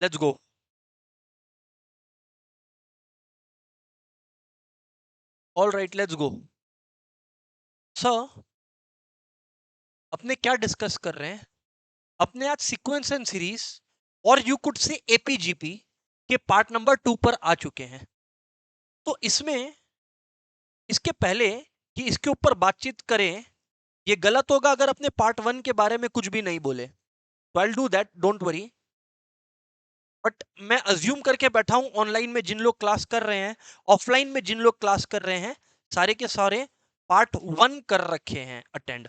Let's go. All right, let's go. Sir, अपने क्या discuss कर रहे हैं? अपने आज सीक्वेंस एंड सीरीज और यू कुड से एपीजीपी के पार्ट नंबर 2 पर आ चुके हैं। तो इसमें इसके पहले कि इसके ऊपर बातचीत करें, ये गलत होगा अगर अपने पार्ट 1 के बारे में कुछ भी नहीं बोले। तो I will do that, don't worry. But मैं अज्यूम करके बैठा हूं ऑनलाइन में जिन लोग क्लास कर रहे हैं, ऑफलाइन में जिन लोग क्लास कर रहे हैं, सारे के सारे पार्ट 1 कर रखे हैं अटेंड,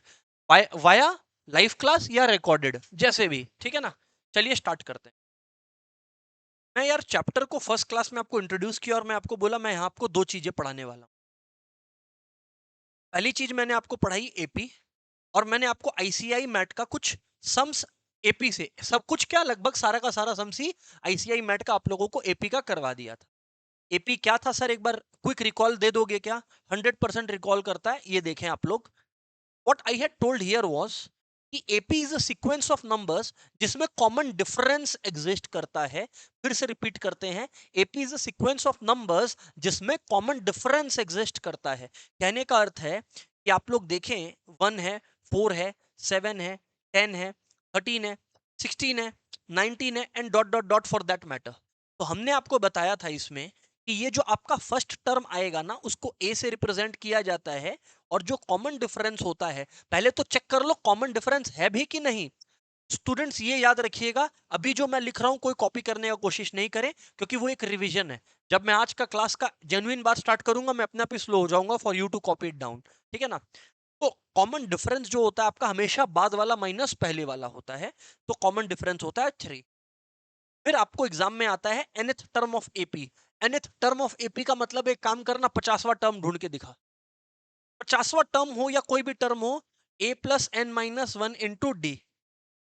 वाया लाइव क्लास या रिकॉर्डेड, जैसे भी, ठीक है ना। चलिए स्टार्ट करते हैं। मैं यार चैप्टर को फर्स्ट क्लास में आपको इंट्रोड्यूस किया और मैं आपको बोला मैं यहाँ आपको दो चीजें पढ़ाने वाला हूँ। पहली चीज मैंने आपको पढ़ाई एपी, और मैंने आपको आईसीआई मैट का कुछ सम्स एपी से, सब कुछ क्या लगभग सारा का सारा सम्स ही आईसीआई मैट का आप लोगों को एपी का करवा दिया था। एपी क्या था सर, एक बार क्विक रिकॉल दे दोगे क्या? 100% रिकॉल करता है, ये देखें आप लोग। What I had told here was कि AP is a sequence of numbers जिसमें कॉमन डिफरेंस एग्जिस्ट करता है। फिर से रिपीट करते हैं, AP is a sequence of numbers जिसमें कॉमन डिफरेंस एग्जिस्ट करता है। कहने का अर्थ है कि आप लोग देखें, 1 है, 4 है, 7 है, 10 है, 13 है, 16 है, 19 है, and dot dot dot for that matter. तो हमने आपको बताया था इसमें कि ये जो आपका फर्स्ट टर्म आएगा ना, उसको ए से रिप्रेजेंट किया जाता है, और जो कॉमन डिफरेंस होता है, पहले तो चेक कर लो कॉमन डिफरेंस है भी कि नहीं। स्टूडेंट्स ये याद रखिएगा, अभी जो मैं लिख रहा हूं कोई कॉपी करने की कोशिश नहीं करें, क्योंकि वो एक रिवीजन है। जब मैं आज का क्लास का जेन्युइन बात स्टार्ट करूंगा, मैं अपने आप ही स्लो हो जाऊंगा for you to copy it down, ठीक है ना। तो कॉमन डिफरेंस जो होता है आपका, हमेशा बाद वाला माइनस पहले वाला होता है। तो कॉमन डिफरेंस होता है 3। फिर आपको एग्जाम में आता है nth term of AP. nth term of AP का मतलब एक काम करना, 50वां टर्म ढूंढ के दिखा। 50वां टर्म हो या कोई भी टर्म हो, a plus N minus one into D.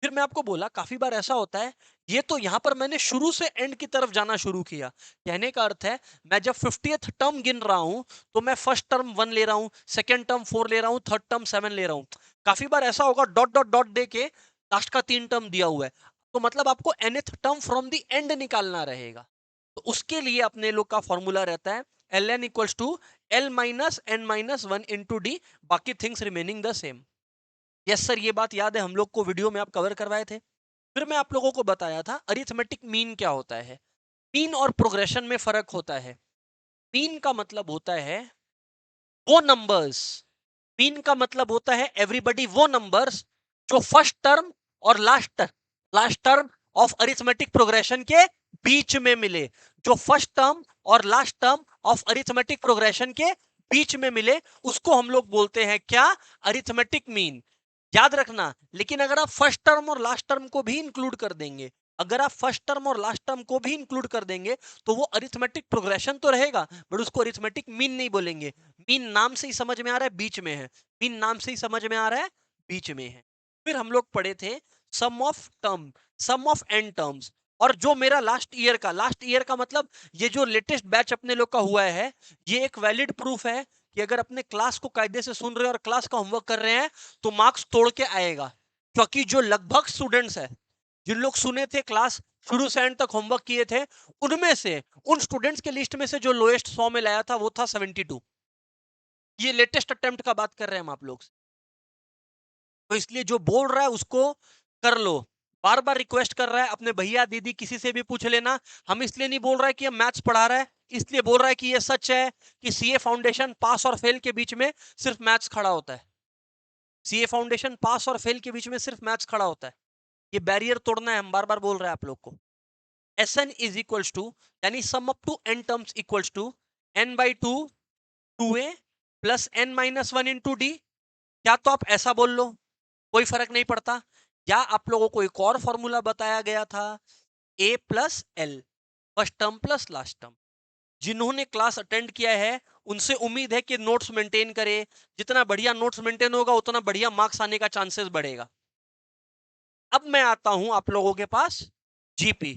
फिर मैं आपको बोला काफी बार ऐसा होता है, ये तो यहां पर मैंने शुरू से एंड की तरफ जाना शुरू किया। कहने का अर्थ है, मैं जब 50th टर्म गिन रहा हूं, तो मैं फर्स्ट टर्म 1 ले रहा हूं, सेकेंड टर्म 4 ले रहा हूं, थर्ड टर्म 7 ले रहा हूं। काफी बार ऐसा होगा डॉट डॉट डॉट दे के लास्ट का 3 टर्म दिया हुआ है, तो मतलब आपको nth term from the end निकालना रहेगा। तो उसके लिए अपने लोग का फॉर्मूला रहता है ln equals to l minus n minus one into d, बाकी things remaining the same. Yes sir, ये बात याद है, हम लोग को वीडियो में आप कवर करवाए थे। फिर मैं आप लोगों को बताया था अरिथमेटिक मीन क्या होता है। मीन और प्रोग्रेशन में फर्क होता है। मीन का मतलब होता है वो नंबर्स, मीन का मतलब होता है एवरीबॉडी वो नंबर्स जो फर्स्ट टर्म और last term of arithmetic progression के बीच में मिले। जो फर्स्ट टर्म और last term of arithmetic progression के बीच में मिले, उसको हम लोग बोलते हैं क्या? Arithmetic mean. याद रखना, लेकिन अगर आप फर्स्ट टर्म और लास्ट टर्म को भी इंक्लूड कर देंगे, अगर आप फर्स्ट टर्म और लास्ट टर्म को भी इंक्लूड कर देंगे, तो वो अरिथमेटिक प्रोग्रेशन तो रहेगा, बट उसको अरिथमेटिक मीन नहीं बोलेंगे। मीन नाम से ही समझ में आ रहा है बीच में है, मीन नाम से ही समझ में आ रहा है बीच में है। फिर हम लोग पढ़े थे sum of term, sum of n terms. और जो मेरा लास्ट ईयर का मतलब ये जो लेटेस्ट बैच अपने लोग का हुआ है, ये एक वैलिड प्रूफ है कि अगर अपने क्लास को कायदे से सुन रहे हैं और क्लास का होमवर्क कर रहे हैं, तो मार्क्स तोड़ के आएगा। क्योंकि जो लगभग स्टूडेंट्स है, जिन लोग सुने थे क्लास शुरू से एंड तक होमवर्क किए थे, उनमें से उन स्टूडेंट्स के लिस्ट में से जो लोएस्ट 100 में लाया था वो था 72। ये लेटेस्ट अटेम्प्ट का बात कर रहे हैं हम आप लोग से। तो इसलिए जो बोल रहा है उसको कर लो। बार बार रिक्वेस्ट कर रहा है, अपने भैया दीदी किसी से भी पूछ लेना। हम इसलिए नहीं बोल रहा है कि हम मैथ्स पढ़ा रहा है, इसलिए बोल रहा है कि ये सच है कि सीए फाउंडेशन पास और फेल के बीच में सिर्फ मैथ्स खड़ा होता है। सीए फाउंडेशन पास और फेल के बीच में सिर्फ मैथ्स खड़ा होता है। ये बैरियर तोड़ना है, हम बार बार बोल रहे हैं आप लोग को। S n is equals to, यानी sum up to n terms equals to n by two, 2a plus N minus one into d. या तो आप ऐसा बोल लो, कोई फर्क नहीं पड़ता, या आप लोगों को एक और फॉर्मूला बताया गया था, a plus L, first term plus last term. जिन्होंने क्लास अटेंड किया है उनसे उम्मीद है कि नोट्स मेंटेन करे। जितना बढ़िया नोट्स मेंटेन होगा, उतना बढ़िया मार्क्स आने का चांसेस बढ़ेगा। अब मैं आता हूं आप लोगों के पास जीपी।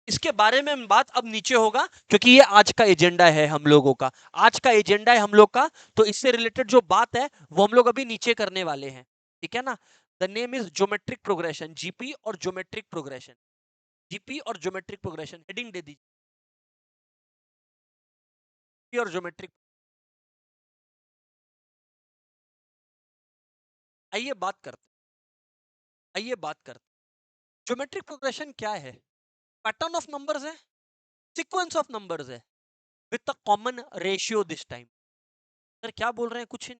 इसके बारे में बात अब नीचे होगा, क्योंकि ये आज का एजेंडा है हम लोगों का, आज का एजेंडा है हम लोग का। तो इससे रिलेटेड जो बात है वो हम लोग अभी नीचे करने वाले हैं, ठीक है ना। The name is geometric progression, GP और ज्योमेट्रिक प्रोग्रेशन। जीपी और ज्योमेट्रिक प्रोग्रेशन, हेडिंग दे दीजिए, जीपी और ज्योमेट्रिक। आइए बात करते आइए बात करते ज्योमेट्रिक प्रोग्रेशन क्या है? पैटर्न ऑफ नंबर्स है, सीक्वेंस ऑफ नंबर्स है, with a common ratio this time. Sir क्या बोल रहे हैं कुछ?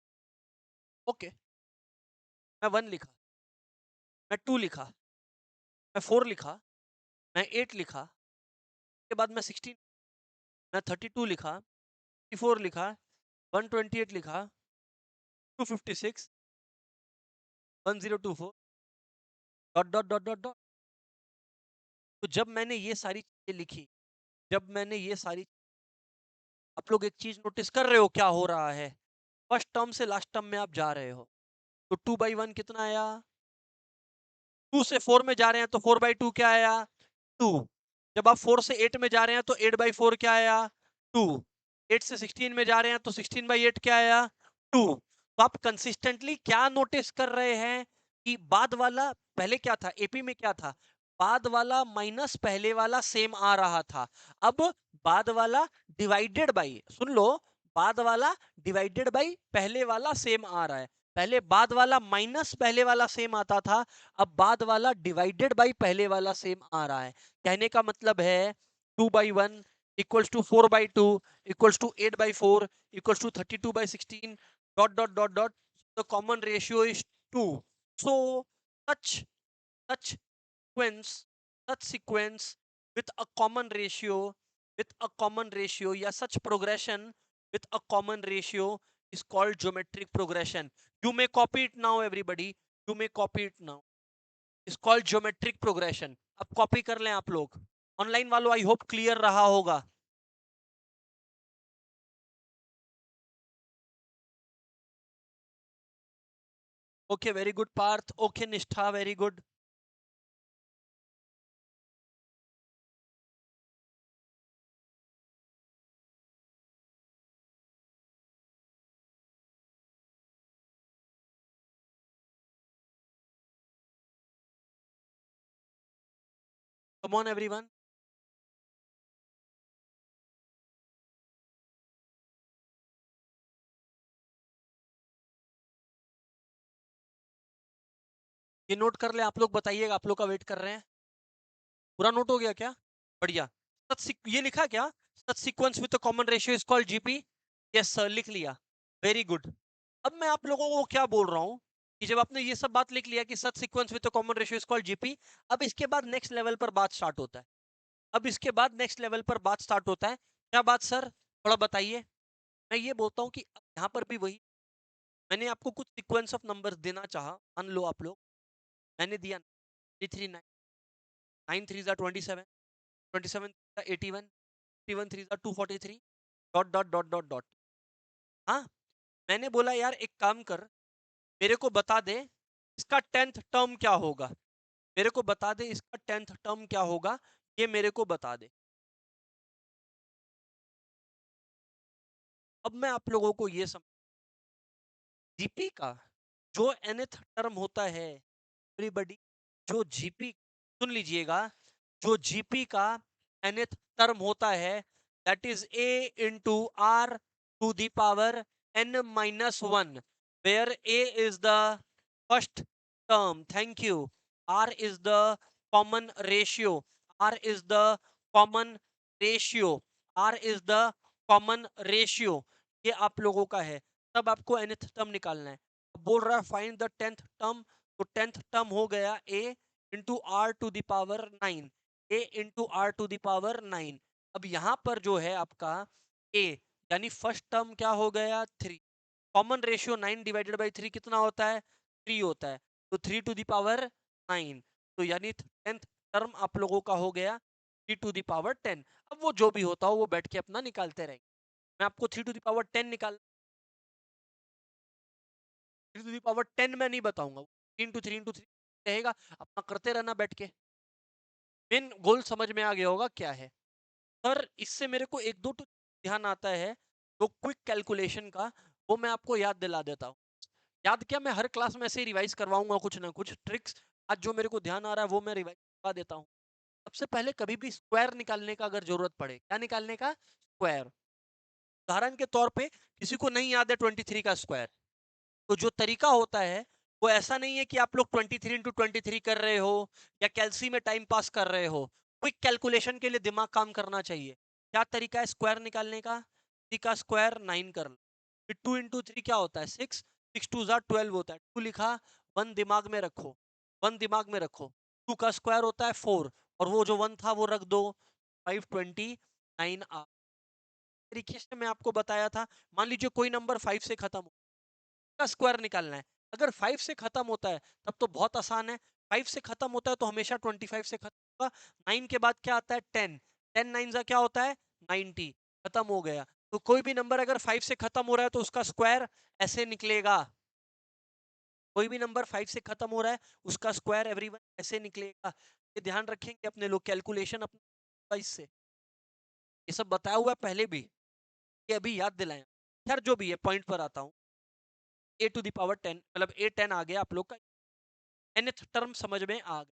ओके, मैं 1 लिखा, मैं 2 लिखा, मैं 4 लिखा, मैं 8 लिखा, उसके बाद मैं 16, मैं 32 लिखा, 54 लिखा, 128 लिखा, 256, 1024, dot dot dot dot dot. तो जब मैंने ये सारी चीजें लिखी, जब मैंने ये सारी, आप लोग एक चीज नोटिस कर रहे हो क्या हो रहा है? फर्स्ट टर्म से लास्ट टर्म में आप जा रहे हो, तो 2/1 कितना आया? 2 से 4 में जा रहे हैं तो 4/2 क्या आया? 2। जब आप 4 से 8 में जा रहे हैं तो 8/4 क्या आया? 2। 8 से 16 में जा रहे हैं तो 16/8 क्या आया? 2। तो आप कंसिस्टेंटली क्या नोटिस कर रहे हैं कि बाद वाला, पहले क्या था एपी में, क्या था? बाद वाला माइनस पहले वाला सेम आ रहा था। अब बाद वाला डिवाइडेड बाई, सुन लो, बाद वाला डिवाइडेड बाई पहले वाला सेम आ रहा है। पहले बाद वाला माइनस पहले वाला सेम आता था, अब बाद वाला डिवाइडेड बाई पहले वाला सेम आ रहा है। कहने का मतलब है 2/1 equals to 4/2 equals to 8/4 equals to 32/16 dot dot dot dot, the common ratio is 2. So such such sequence with a common ratio, या such progression with a common ratio is called geometric progression. You may copy it now everybody, you may copy it now. It's called geometric progression. अब copy कर लें आप लोग, online वालों, I hope clear रहा होगा। Okay, very good Parth, okay Nishtha, very good. Come on everyone. ये note कर ले आप लोग, बताइएगा, आप लोग का वेट कर रहे हैं। पूरा नोट हो गया क्या? बढ़िया। ये लिखा क्या? Such sequence with common ratio is called GP. Yes sir, लिख लिया, वेरी गुड। अब मैं आप लोगों को क्या बोल रहा हूँ कि जब आपने ये सब बात लिख लिया कि such sequence with common ratio is called GP, अब इसके बाद नेक्स्ट लेवल पर बात स्टार्ट होता है। अब इसके बाद नेक्स्ट लेवल पर बात स्टार्ट होता है। क्या बात सर, थोड़ा बताइए। मैं ये बोलता हूँ कि यहाँ पर भी वही, मैंने आपको कुछ सीक्वेंस ऑफ नंबर्स देना चाहा, मान लो आप लोग, मैंने दिया 339, 9 3 27, 27 81, 81 3 243, dot dot dot dot dot. हाँ, मैंने बोला यार एक काम कर, मेरे को बता दे इसका 10th टर्म क्या होगा, मेरे को बता दे इसका 10th टर्म क्या होगा, ये मेरे को बता दे। अब मैं आप लोगों को ये समझ, जीपी का जो nth टर्म होता है, एवरीबॉडी, जो जीपी, सुन लीजिएगा, जो जीपी का nth टर्म होता है, that is a into are to the power n-1, where a is the first term, thank you, r is the common ratio, r is the common ratio, r is the common ratio, ये आप लोगों का है। तब आपको nth term निकालना है। बोल रहा है फाइंड द 10th टर्म, तो 10th टर्म हो गया a into are to the power 9, a into are to the power 9। अब यहां पर जो है आपका a, यानी फर्स्ट टर्म क्या हो गया 3, कॉमन रेशियो 9/3 कितना होता है? 3 होता है, तो 3 टू दावर 9, तो यानी 10th टर्म आप लोगों का हो गया 3 टू दावर 10। अब वो जो भी होता हो वो बैठ के अपना निकालते रहेंगे। मैं आपको 3 टू दावर 10 निकाल, 3 टू दावर 10 मैं नहीं बताऊंगा, 3 इंटू 3 रहेगा, अपना करते रहना बैठ के। मेन गोल समझ में आ गया होगा क्या है। पर इससे मेरे को एक दो तो ध्यान आता है, तो क्विक कैलकुलेशन का, वो मैं आपको याद दिला देता हूँ। याद क्या, मैं हर क्लास में ऐसे ही रिवाइज करवाऊंगा कुछ ना कुछ ट्रिक्स। आज जो मेरे को ध्यान आ रहा है वो मैं रिवाइज करवा देता हूँ। सबसे पहले कभी भी स्क्वायर निकालने का अगर जरूरत पड़े, क्या निकालने का? स्क्वायर। उदाहरण के तौर पे किसी को नहीं याद है 23 का स्क्वायर, तो जो तरीका होता है वो ऐसा नहीं है कि आप लोग 23 इंटू 23 कर रहे हो या कैलसी में टाइम पास कर रहे हो। क्विक कैलकुलेशन के लिए दिमाग काम करना चाहिए। क्या तरीका है स्क्वायर निकालने का? 3 का स्क्वायर 9 कर लो, फिर 2 इंटू 3 क्या होता है? 6, 6 टू ज़ा 12 होता है, 2 लिखा, 1 दिमाग में रखो, 1 दिमाग में रखो। 2 का स्क्वायर होता है 4, और वो जो 1 था वो रख दो, 529 आ। तरीके से मैं आपको बताया था। मान लीजिए कोई नंबर 5 से खत्म हो, का स्क्वायर निकालना है। अगर 5 से खत्म होता है तब तो बहुत आसान है। 5 से खत्म होता है तो हमेशा 25 से खत्म होगा। 9 के बाद क्या आता है? 10, 10 9 जा क्या होता है? 90। खत्म हो गया। तो कोई भी नंबर अगर 5 से खत्म हो रहा है तो उसका स्क्वायर ऐसे निकलेगा। कोई भी नंबर 5 से खत्म हो रहा है उसका स्क्वायर एवरीवन ऐसे निकलेगा। ये ध्यान रखेंगे अपने लोग कैलकुलेशन अपने 22 से। ये सब बताया हुआ है पहले भी, ये अभी याद दिलाएं। खैर जो भी है, पॉइंट पर आता हूँ। ए टू द पावर 10 मतलब ए 10 आ गया आप लोग का। nth टर्म समझ में आ गया?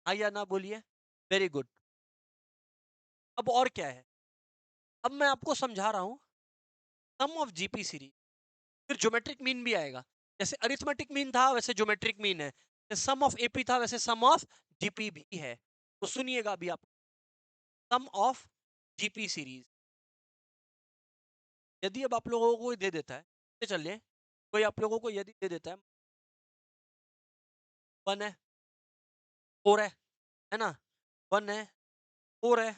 हाँ या ना बोलिए। Very good. अब और क्या है? अब मैं आपको समझा रहा हूँ सम ऑफ जीपी सीरीज, फिर ज्योमेट्रिक मीन भी आएगा। जैसे अरिथमेटिक मीन था वैसे ज्योमेट्रिक मीन है, सम ऑफ एपी था वैसे सम ऑफ जीपी भी है। तो सुनिएगा अभी आप, सम ऑफ जीपी सीरीज यदि अब आप लोगों को दे देता है, चलिए कोई आप लोगों को यदि दे देता है 1 है, 4 है ना, 1 है, 4 है,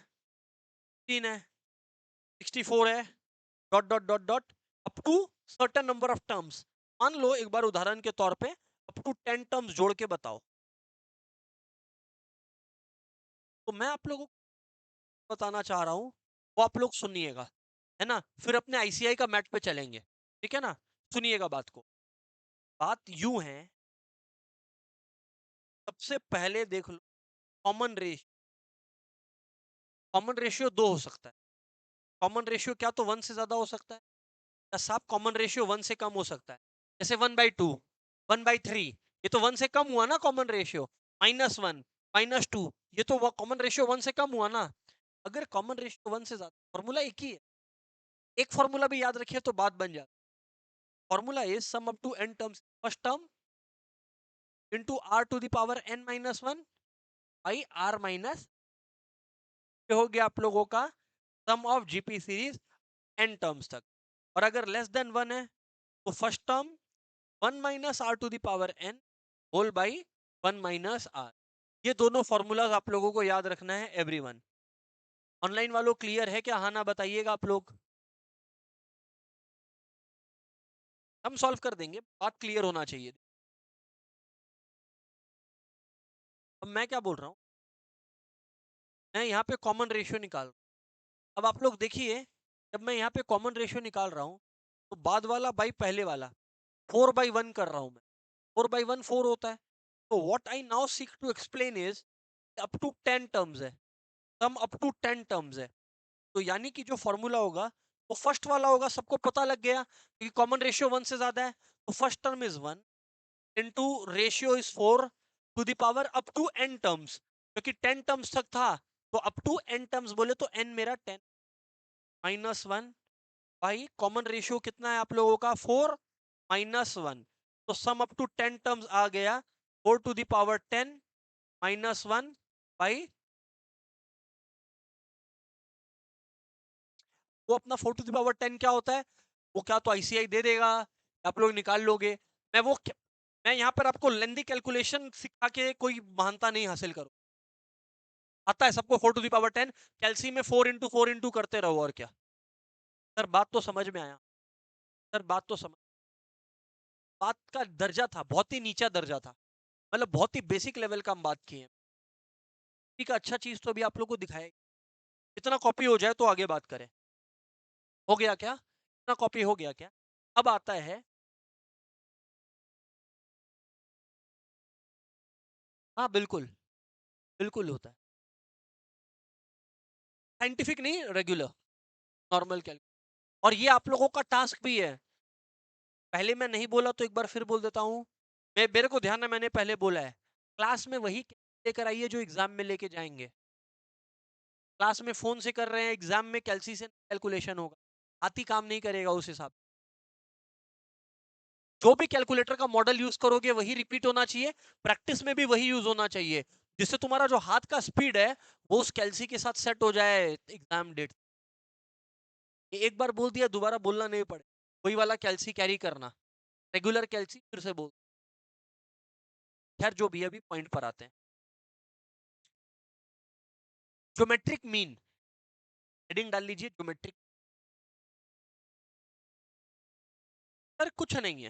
3 है, 64 है, dot dot dot dot up to certain number of terms. मान लो एक बार उदाहरण के तौर पे अप टू 10 टर्म्स जोड़ के बताओ। तो मैं आप लोगों को बताना चाह रहा हूं, वो आप लोग सुनिएगा, है ना, फिर अपने आईसीआई का मैट पे चलेंगे। ठीक है ना? सुनिएगा बात को। बात यूं है, सबसे पहले देख लो कॉमन रेशियो। कॉमन रेशियो दो हो सकता है। कॉमन रेशियो क्या तो 1 से ज्यादा हो सकता है, या साफ कॉमन रेशियो 1 से कम हो सकता है। जैसे 1/2, 1/3, ये तो 1 से कम हुआ ना कॉमन रेशियो। -1, -2, ये तो कॉमन रेशियो 1 से कम हुआ ना। अगर कॉमन रेशियो 1 से ज्यादा, फॉर्मूला एक ही है। एक फॉर्मूला भी याद रखिए तो बात बन जाती। Formula is sum up to n terms, first term into r to the power n - 1 by r minus, ये हो गया आप लोगों का sum of GP series n terms तक। और अगर लेस देन 1 है तो first term 1 minus r to the power n whole by 1 minus r. ये दोनों फॉर्मूलाज आप लोगों को याद रखना है एवरीवन। ऑनलाइन वालों क्लियर है क्या? हाँ ना बताइएगा आप लोग। हम सॉल्व कर देंगे, बात क्लियर होना चाहिए। अब मैं क्या बोल रहा हूँ, मैं यहाँ पे कॉमन रेशियो निकाल रहा हूँ। अब आप लोग देखिए, जब मैं यहाँ पे कॉमन रेशियो निकाल रहा हूँ तो बाद वाला बाई पहले वाला 4/1 कर रहा हूँ मैं। 4/1 4 होता है। तो what I now seek to explain is up to 10 terms है, सम अप टू 10 टर्म्स है। तो यानी कि जो फॉर्मूला होगा वो फर्स्ट वाला होगा, सबको पता लग गया कि कॉमन रेशियो 1 से ज्यादा है। तो first term is 1 into ratio is 4 to the power up to n terms, क्योंकि 10 टर्म्स तक था तो अप टू n टर्म्स बोले तो n मेरा 10 -1। भाई कॉमन रेशियो कितना है आप लोगों का? 4 -1। तो सम अप टू 10 टर्म्स आ गया 4 टू द पावर 10 -1 बाई, वो अपना 4 टू द पावर 10 क्या होता है, वो क्या तो आईसीआई दे देगा, आप लोग निकाल लोगे। मैं यहाँ पर आपको लेंदी कैलकुलेशन सिखा के कोई महानता नहीं हासिल करूँ। आता है सबको 4 टू द पावर 10, कैलसी में 4 इंटू करते रहो और क्या। सर बात तो समझ में आया? सर बात तो समझ, बात का दर्जा था बहुत ही नीचा दर्जा था, मतलब बहुत ही बेसिक लेवल का हम बात किए। ठीक है, अच्छा चीज तो अभी आप लोग को दिखाए, इतना कॉपी हो जाए तो आगे बात करें। हो गया क्या? इतना कॉपी हो गया क्या? अब आता है, हाँ बिल्कुल, बिल्कुल होता है। साइंटिफिक नहीं, रेगुलर, नॉर्मल कैल। और ये आप लोगों का टास्क भी है। पहले मैं नहीं बोला तो एक बार फिर बोल देता हूँ। मैं, मेरे को ध्यान है मैंने पहले बोला है, क्लास में वही लेकर आइए जो एग्जाम में लेके जाएंगे। क्लास में फोन से कर रहे हैं, एग्जाम में कैलसी से कैलकुलेशन होगा, हाथ ही काम नहीं करेगा उस हिसाब। जो भी कैलकुलेटर का मॉडल यूज करोगे वही रिपीट होना चाहिए, प्रैक्टिस में भी वही यूज होना चाहिए, जिससे तुम्हारा जो हाथ का स्पीड है वो उस कैलसी के साथ सेट हो जाए एग्जाम डेट। एक बार बोल दिया दोबारा बोलना नहीं पड़े, वही वाला कैलसी कैरी करना, रेगुलर कैलसी फिर से बोल। खैर जो भी है, अभी पॉइंट पर आते हैं। ज्योमेट्रिक मीन, हेडिंग डाल लीजिए ज्योमेट्रिक। सर कुछ नहीं है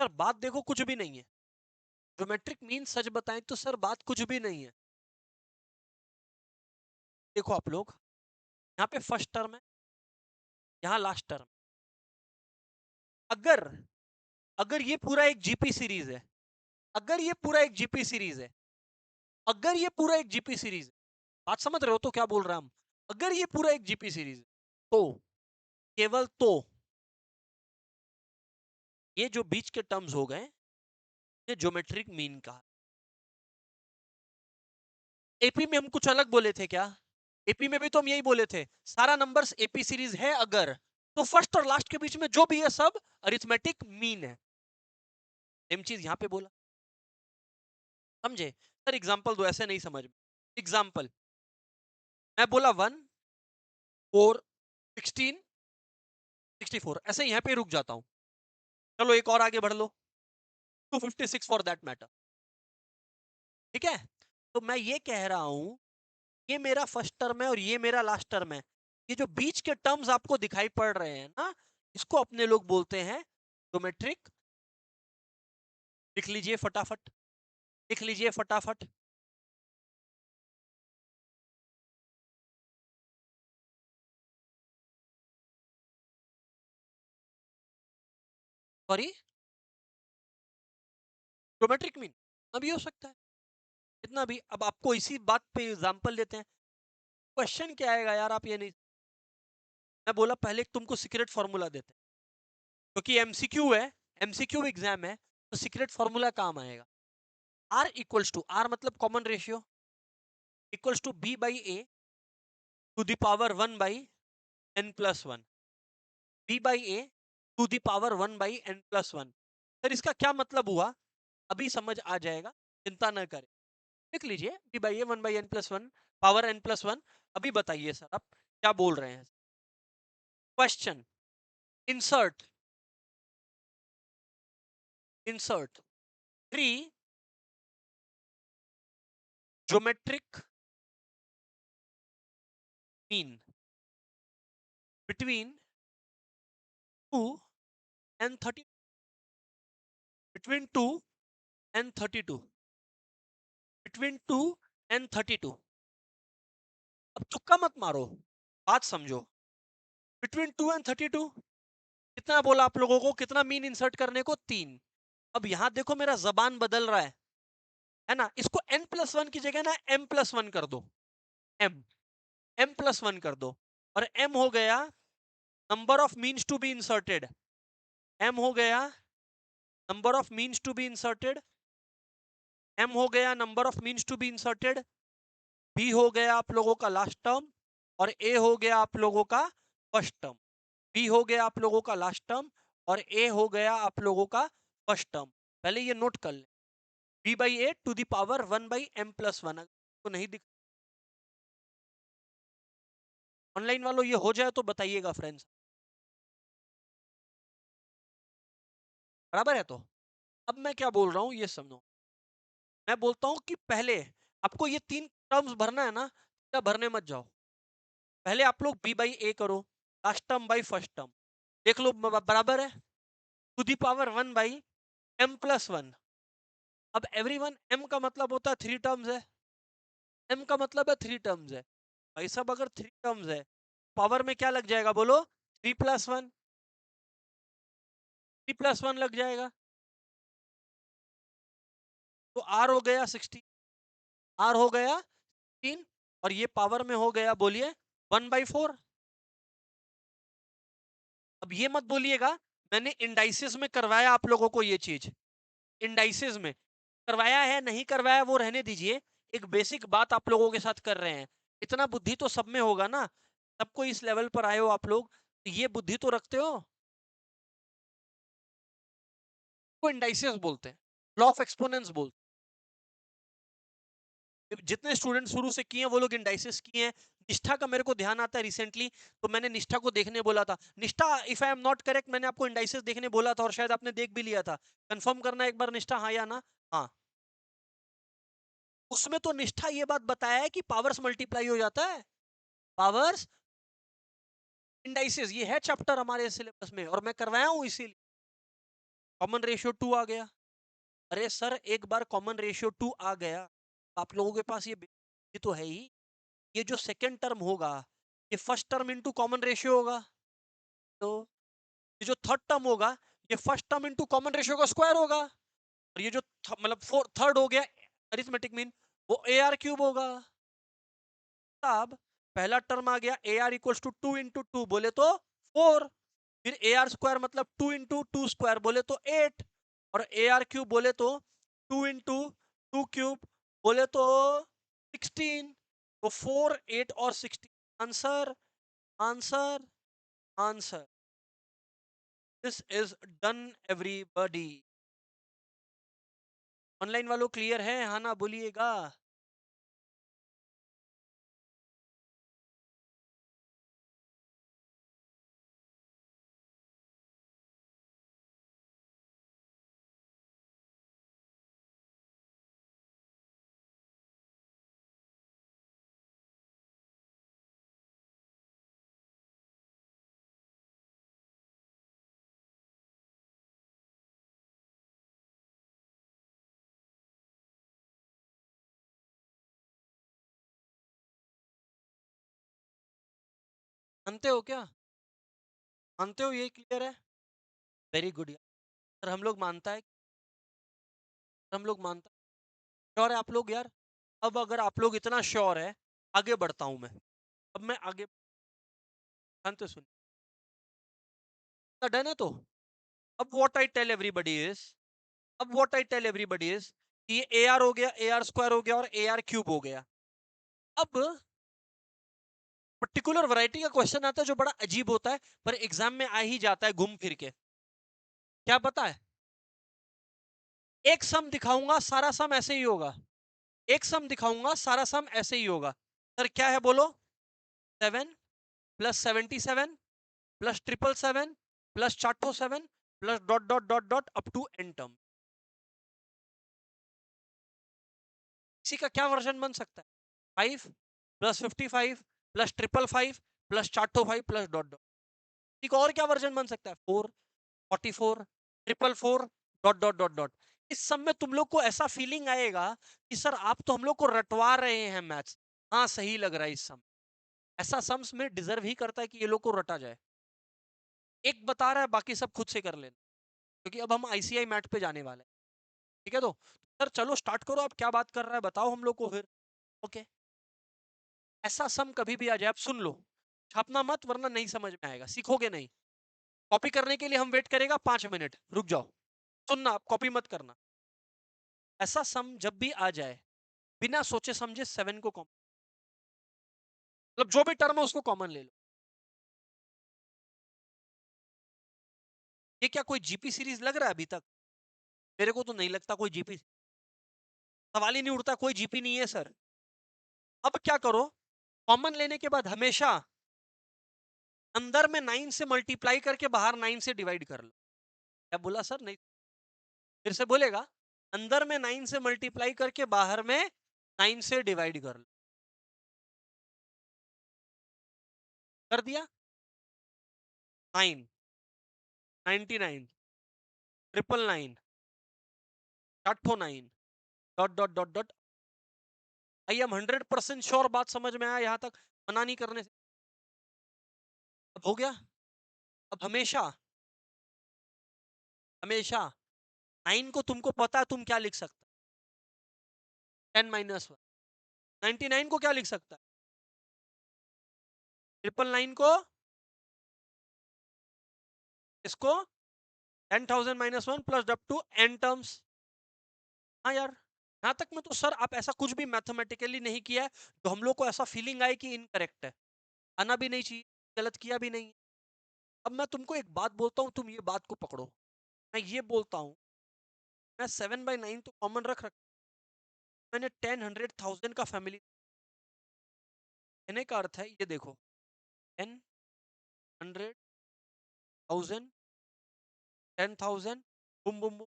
सर, बात देखो कुछ भी नहीं है। ज्योमेट्रिक मीन सच बताएं तो सर बात कुछ भी नहीं है। देखो आप लोग, यहाँ पे फर्स्ट टर्म है, यहाँ लास्ट टर्म। अगर अगर ये पूरा एक जीपी सीरीज है, अगर ये पूरा एक जीपी सीरीज है, अगर ये पूरा एक जीपी सीरीज है, बात समझ रहे हो तो क्या बोल रहा हम, अगर ये पूरा एक जीपी सीरीज है तो, केवल तो, ये जो बीच के टर्म्स हो गए ये ज्योमेट्रिक मीन का। एपी में हम कुछ अलग बोले थे क्या? एपी में भी तो हम यही बोले थे, सारा नंबर्स एपी सीरीज है अगर, तो फर्स्ट और लास्ट के बीच में जो भी है सब अरिथमेटिक मीन है। सेम चीज यहां पे बोला, समझे? सर एग्जांपल दो, ऐसे नहीं समझ में। एग्जांपल, मैं बोला 1 4 16 64, ऐसे यहां पे रुक जाता हूं। चलो एक और आगे बढ़ लो, 256 फॉर दैट मैटर। ठीक है, तो मैं ये कह रहा हूं, ये मेरा फर्स्ट टर्म है और ये मेरा लास्ट टर्म है। ये जो बीच के टर्म्स आपको दिखाई पड़ रहे हैं ना, इसको अपने लोग बोलते हैं ज्योमेट्रिक। लिख लीजिए फटाफट, लिख लीजिए फटाफट। सॉरी, ज्योमेट्रिक मीन अभी हो सकता है इतना भी। अब आपको इसी बात पे एग्जांपल देते हैं। क्वेश्चन क्या आएगा यार, आप ये नहीं, मैं बोला पहले तुमको सीक्रेट फॉर्मूला देते हैं, क्योंकि एमसीक्यू है, एमसीक्यू एग्जाम है, तो सीक्रेट फॉर्मूला काम आएगा। आर इक्वल्स टू, आर मतलब common ratio, equals to B by A to the power 1 by N plus 1, B by A to the power 1 by N plus 1। Sir इसका क्या मतलब हुआ, अभी समझ आ जाएगा, चिंता न करें। लिख लीजिए B by A 1 by N plus 1 power N plus 1। अभी बताइए सर आप क्या बोल रहे हैं। Question, insert, insert 3 geometric mean between 2 and 30, between 2 and 32, between 2 and 32। अब तुक्का मत मारो, बात समझो। between 2 and 32 कितना बोला आप लोगों को, कितना मीन इंसर्ट करने को, 3। अब यहां देखो मेरा जबान बदल रहा है ना, इसको n प्लस वन की जगह ना m प्लस वन कर दो, m, m प्लस वन कर दो, और m हो गया number of means to be inserted, m हो गया number of means to be inserted, m हो गया number of means to be inserted, b हो गया आप लोगों का लास्ट टर्म, और a हो गया आप लोगों का फर्स्ट टर्म। b हो गया आप लोगों का लास्ट टर्म, और a हो गया आप लोगों का फर्स्ट टर्म। पहले ये नोट कर ले, b by A to the power 1 by M plus 1। तो नहीं दिख, ऑनलाइन वालों ये हो जाए तो बताइएगा फ्रेंड्स, बराबर है? तो अब मैं क्या बोल रहा हूँ ये समझो, मैं बोलता हूँ कि पहले आपको ये 3 टर्म्स भरना है ना, क्या भरने मत जाओ, पहले आप लोग b बाई ए करो, last term by first term, देख लो बराबर है, to the power 1 by M plus 1। अब एवरीवन, m का मतलब होता है 3 टर्म्स है, m का मतलब है 3 टर्म्स है। भाई साहब अगर 3 टर्म्स है, पावर में क्या लग जाएगा बोलो, 3 प्लस 1, 3 प्लस 1 लग जाएगा, तो r हो गया 16, r हो गया 3, और ये पावर में हो गया बोलिए 1/4। अब ये मत बोलिएगा मैंने इंडाइसिस में करवाया आप लोगों को, ये चीज इंडाइसिस में करवाया है नहीं करवाया वो रहने दीजिए, एक बेसिक बात आप लोगों के साथ कर रहे हैं। इतना बुद्धि तो सब में होगा ना, सबको इस लेवल पर आए हो आप लोग, तो ये बुद्धि तो रखते हो। को इंडाइसेस बोलते हैं, लॉ ऑफ एक्सपोनेंस बोलते हैं। जितने स्टूडेंट शुरू से किए हैं वो लोग इंडाइसेस किए हैं। निष्ठा का मेरे को ध्यान आता है रिसेंटली, तो मैंने निष्ठा को देखने बोला था। निष्ठा, if I am not correct, मैंने आपको इंडाइसेस देखने बोला था और शायद आपने देख भी लिया था। कंफर्म करना एक बार निष्ठा, हाँ या ना? हाँ। उसमें तो निष्ठा ये बात बताया है कि पावर्स मल्टीप्लाई हो जाता है, पावर्स इंडाइसेस, ये है चैप्टर हमारे सिलेबस में और मैं करवाया हूं इसीलिए। कॉमन रेशियो 2 आ गया। अरे सर, एक बार कॉमन रेशियो 2 आ गया, आप लोगों के पास ये तो है ही। ये जो सेकंड टर्म होगा, ये first term into common ratio होगा। तो ये जो थर्ड टर्म होगा, ये first term into common ratio का स्क्वायर होगा। और ये जो मतलब थर्ड हो गया अरिथमेटिक मीन, वो ए आर क्यूब होगा। अब पहला टर्म आ गया A R equals to 2 into 2 बोले तो 4, फिर ए आर स्क्वायर मतलब 2 इंटू 2 स्क्वायर बोले तो 8, और ए आर क्यूब बोले तो 2 इंटू 2 क्यूब बोले तो 16। तो 4, 8 और 16 answer, answer, answer. This is done everybody. Online वालों क्लियर है? हाँ ना बोलिएगा। मानते हो क्या? मानते हो ये क्लियर है? वेरी गुड यार। सर हम लोग मानता है, हम लोग मानता है। श्योर है आप लोग यार? अब अगर आप लोग इतना श्योर है, आगे बढ़ता हूं मैं। अब मैं आगे, ध्यान से सुन, डन है तो। अब what I tell everybody is, अब what I tell everybody is कि ये ए आर हो गया, ए आर स्क्वायर हो गया और ए आर क्यूब हो गया। अब पर्टिकुलर वैरायटी का क्वेश्चन आता है जो बड़ा अजीब होता है, पर एग्जाम में आ ही जाता है घूम फिर के। क्या पता है? एक सम दिखाऊंगा, सारा सम ऐसे ही होगा। एक सम दिखाऊंगा, सारा सम ऐसे ही होगा। सर क्या है बोलो? 7 + 77 +777 +407 dot dot dot dot up to N term. इसी का क्या वर्जन बन सकता है? 5 + 55 +555 +405 डॉट डॉट। इसी का और क्या वर्जन बन सकता है? 4 44 444 डॉट डॉट डॉट डॉट। इस सब में तुम लोग को ऐसा फीलिंग आएगा कि सर आप तो हम लोग को रटवा रहे हैं मैथ्स। हाँ सही लग रहा है इस सम, ऐसा सम्स में डिजर्व ही करता है कि ये लोग को रटा जाए। एक बता रहा है, बाकी सब खुद से कर लेना, क्योंकि अब हम आईसीआई मैट पे जाने वाले हैं। ठीक है, तो सर चलो स्टार्ट करो, आप क्या बात कर रहा है बताओ हम लोग को फिर। ओके, ऐसा सम कभी भी आ जाए आप सुन लो, छापना मत वरना नहीं समझ में आएगा, सीखोगे नहीं। कॉपी करने के लिए हम वेट करेगा 5 मिनट, रुक जाओ। सुनना, आप कॉपी मत करना। ऐसा सम जब भी आ जाए, बिना सोचे समझे 7 को कॉमन, मतलब जो भी टर्म है उसको कॉमन ले लो। ये क्या कोई जीपी सीरीज लग रहा है अभी तक? मेरे को तो नहीं लगता कोई जीपी, सवाल ही नहीं उठता, कोई जीपी नहीं है सर। अब क्या करो, कॉमन लेने के बाद हमेशा अंदर में 9 से मल्टीप्लाई करके बाहर 9 से डिवाइड कर लो। क्या बोला सर? नहीं, फिर से बोलेगा। अंदर में 9 से मल्टीप्लाई करके बाहर में 9 से डिवाइड कर लो। कर दिया? 9, 99, 999, 849 dot dot dot dot. I am 100% sure बात समझ में आया यहां तक, मना नहीं करने से। अब हो गया। अब हमेशा, हमेशा 9 को तुमको पता है तुम क्या लिख सकता, 10 - 1। 99 को क्या लिख सकता है? 999 को, इसको 10,000 - 1 plus up to n terms. हाँ यार, यहाँ तक में तो सर आप ऐसा कुछ भी मैथमेटिकली नहीं किया है तो हम लोग को ऐसा फीलिंग आए कि इनकरेक्ट है, आना भी नहीं चाहिए, गलत किया भी नहीं। अब मैं तुमको एक बात बोलता हूँ, तुम ये बात को पकड़ो। मैं ये बोलता हूँ, मैं 7/9 तो कॉमन रख रखा, मैंने 10, 100, 1000 का फैमिली, कहने का अर्थ है ये देखो, 10, 100, 1000, 10,000, बुम बुम बुम।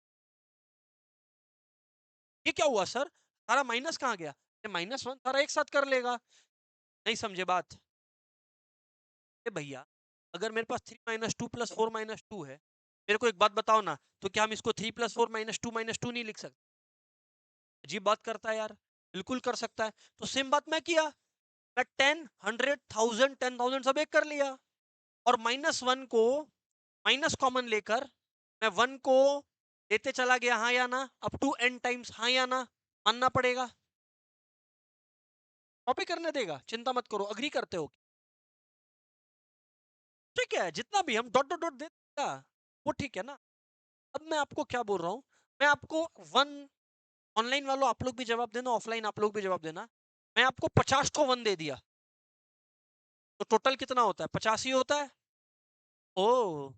ये क्या हुआ सर, सारा माइनस कहाँ गया? -1 सारा एक साथ कर लेगा। नहीं समझे बात? ए भैया, अगर मेरे पास 3 - 2 + 4 - 2 है, मेरे को एक बात बताओ ना, तो क्या हम इसको 3 + 4 - 2 - 2 नहीं लिख सकते? अजीब बात करता है यार। बिल्कुल कर सकता है। तो सेम बात मैं किया, मैं 10, 100, 1000, 10,000 सब एक कर लिया, और -1 को माइनस कॉमन लेकर मैं 1 को लेते चला गया, हाँ या ना, अप टू n टाइम्स, हाँ या ना, मानना पड़ेगा। कॉपी करने देगा, चिंता मत करो, अग्री करते हो? ठीक है, जितना भी हम डॉट डॉट डॉट दे देगा, वो ठीक है ना। अब मैं आपको क्या बोल रहा हूँ, मैं आपको वन, ऑनलाइन वालों आप लोग भी जवाब देना, ऑफलाइन आप लोग भी जवाब देना, मैं आपको 50 को 1 दे दिया, तो टोटल कितना होता है? 50 ही होता है। ओ,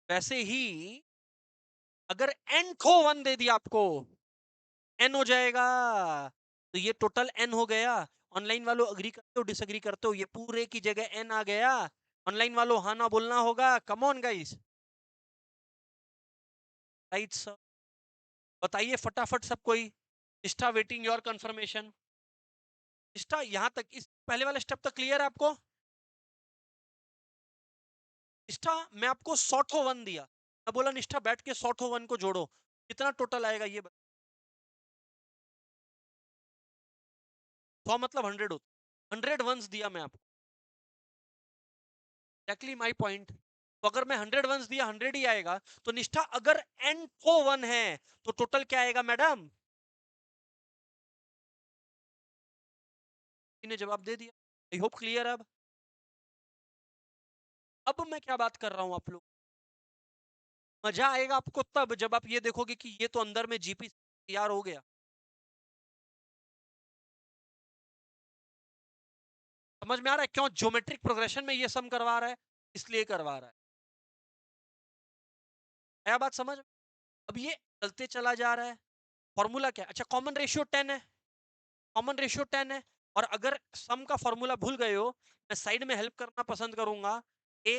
वैसे ही अगर n को 1 दे दिया आपको, n हो जाएगा, तो ये टोटल n हो गया। ऑनलाइन वालों अग्री करते हो डिसएग्री करते हो? ये पूरे की जगह n आ गया। ऑनलाइन वालों हाँ ना बोलना होगा, come on guys. Right sir, बताइए फटाफट सब कोई। निष्ठा वेटिंग योर कंफर्मेशन। निष्ठा यहाँ तक, इस पहले वाले स्टेप तक क्लियर है आपको? निष्ठा मैं आपको 100 दिया, मैं बोला निष्ठा बैठ के 100 को जोड़ो, कितना टोटल आएगा ये 100 मतलब 100 होता, 100 दिया मैं आपको। एक्चुअली माई पॉइंट, तो अगर मैं 100 दिया 100 ही आएगा, तो निष्ठा अगर n को 1 है तो टोटल क्या आएगा मैडम? इन्हें जवाब दे दिया। I hope clear. अब मैं क्या बात कर रहा हूं आप लोग, मजा आएगा आपको तब जब आप ये देखोगे कि ये तो अंदर में जीपी तैयार हो गया। समझ में आ रहा है क्यों ज्योमेट्रिक प्रोग्रेशन में ये सम करवा रहा है? इसलिए करवा रहा है। क्या बात समझ? अब ये चलते चला जा रहा है। फॉर्मूला क्या है? अच्छा, कॉमन रेशियो 10 है, कॉमन रेशियो 10 है। और अगर सम का फॉर्मूला भूल गए हो, मैं साइड में हेल्प करना पसंद करूंगा। A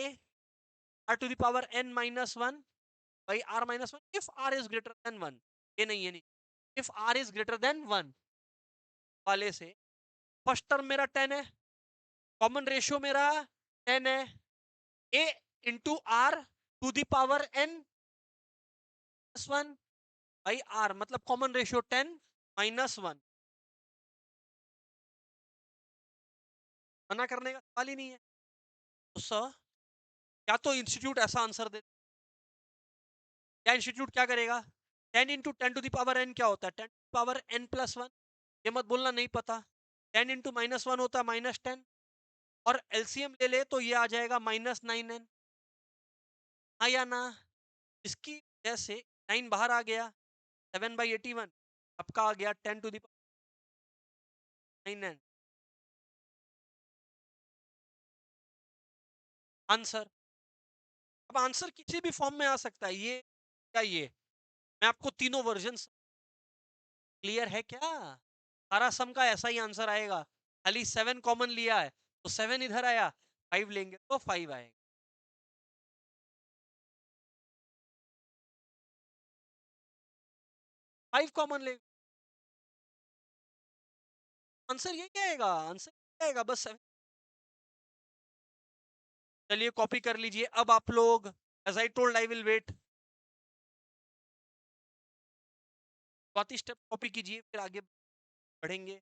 R to the power n minus one by are minus one if R is greater than one. ये नहीं, ये नहीं, if R is greater than one वाले से। फर्स्ट टर्म मेरा 10 है, कॉमन रेशियो मेरा 10 है, a into are to the power n plus one by r, मतलब कॉमन रेशियो 10 माइनस वन। मना करने का सवाल ही नहीं है। तो सर, या तो इंस्टीट्यूट ऐसा आंसर दे, या इंस्टीट्यूट क्या करेगा, 10 × 10 टू द पावर n क्या होता है? 10 टू द पावर n+1। ये मत बोलना नहीं पता। 10 × -1 होता है -10, और एलसीएम ले ले तो ये आ जाएगा -9n। हाँ या ना? इसकी वजह से 9 बाहर आ गया, 7/81 आपका आ गया 10 टू द 9n आंसर। अब आंसर किसी भी फॉर्म में आ सकता है, ये क्या, ये मैं आपको तीनों वर्जन, क्लियर है क्या? सारा सम का ऐसा ही आंसर आएगा। खाली 7 कॉमन लिया है तो 7 इधर आया, 5 लेंगे तो 5 आएगा। 5 कॉमन ले, आंसर यही आएगा, आंसर यही आएगा बस 7। चलिए कॉपी कर लीजिए अब आप लोग, as I told I will wait. चौथी स्टेप कॉपी कीजिए, फिर आगे बढ़ेंगे।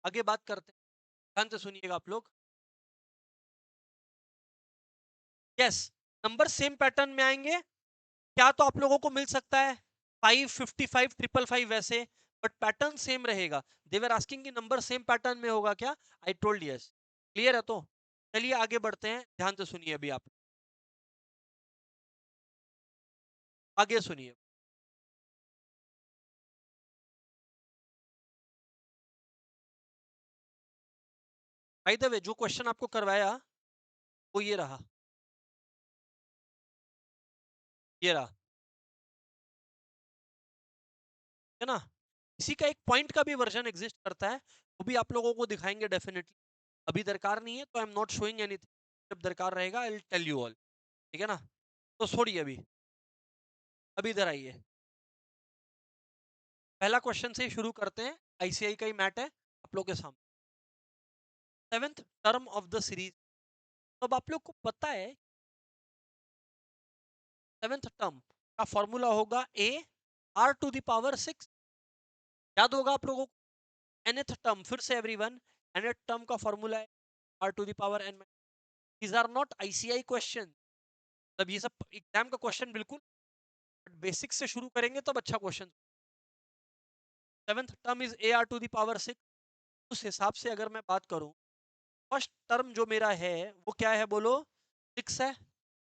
आगे बात करते हैं, ध्यान से सुनिएगा आप लोग। यस, नंबर सेम पैटर्न में आएंगे, क्या तो आप लोगों को मिल सकता है 555 555 वैसे, बट पैटर्न सेम रहेगा। देवर आस्किंग कि नंबर सेम पैटर्न में होगा क्या, आई टोल्ड यस। क्लियर है? तो चलिए आगे बढ़ते हैं, ध्यान से सुनिए अभी आप, आगे सुनिए। बाय द वे, जो क्वेश्चन आपको करवाया वो ये रहा, ये रहा, है ना? इसी का एक पॉइंट का भी वर्जन एग्जिस्ट करता है, वो भी आप लोगों को दिखाएंगे डेफिनेटली। अभी दरकार नहीं है तो I am not showing anything, जब दरकार रहेगा I will tell you all. ठीक है ना? तो छोड़िए अभी, अभी इधर आइए, पहला क्वेश्चन से ही शुरू करते हैं। आईसीआई का ही मैट है आप लोग के सामने। Seventh term of the series, तो अब आप लोग को पता है सेवेंथ टर्म का फॉर्मूला होगा A R to the power 6। याद होगा आप लोगों को। nth टर्म, फिर से एवरीवन, nth टर्म का फॉर्मूला है R to the power n। These are not ICI question, तब ये सब एग्जाम का क्वेश्चन बिल्कुल बेसिक से शुरू करेंगे तब अच्छा question. Seventh term is A R to the power 6। उस हिसाब से अगर मैं बात करूं, फर्स्ट टर्म जो मेरा है वो क्या है बोलो, 6 है।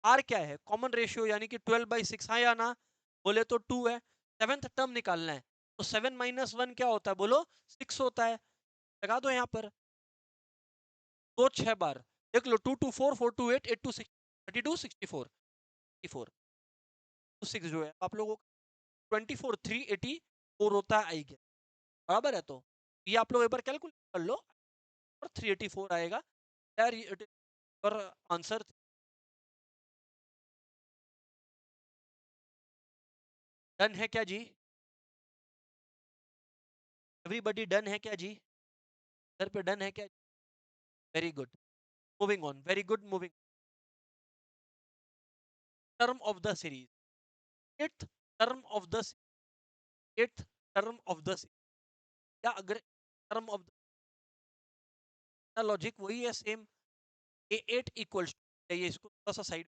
आर क्या है, कॉमन रेशियो यानी कि 12/6, हाँ या ना? बोले तो 2 है। सेवेंथ टर्म निकालना है, तो 7 माइनस 1 क्या होता है बोलो, 6 होता है। लगा दो यहाँ पर, दो 6 बार, देख लो, 2 2 4 4 2 8 8 2 6 32 64 64 6 जो है आप लोगों का 24 384 होता है आई गेस, बराबर है? तो ये आप लोग एक बार कैलकुलेट कर लो और 384 आएगा यार, और आंसर डन है क्या जी? एवरीबॉडी डन है क्या जी? घर पे डन है क्या? Very good, moving on, very good, moving. Term of the series, eighth term of the, eighth term of the, या अगर टर्म ऑफ द लॉजिक वही है सेम, ए एट इक्वल्स, चाहिए इसको थोड़ा सा साइड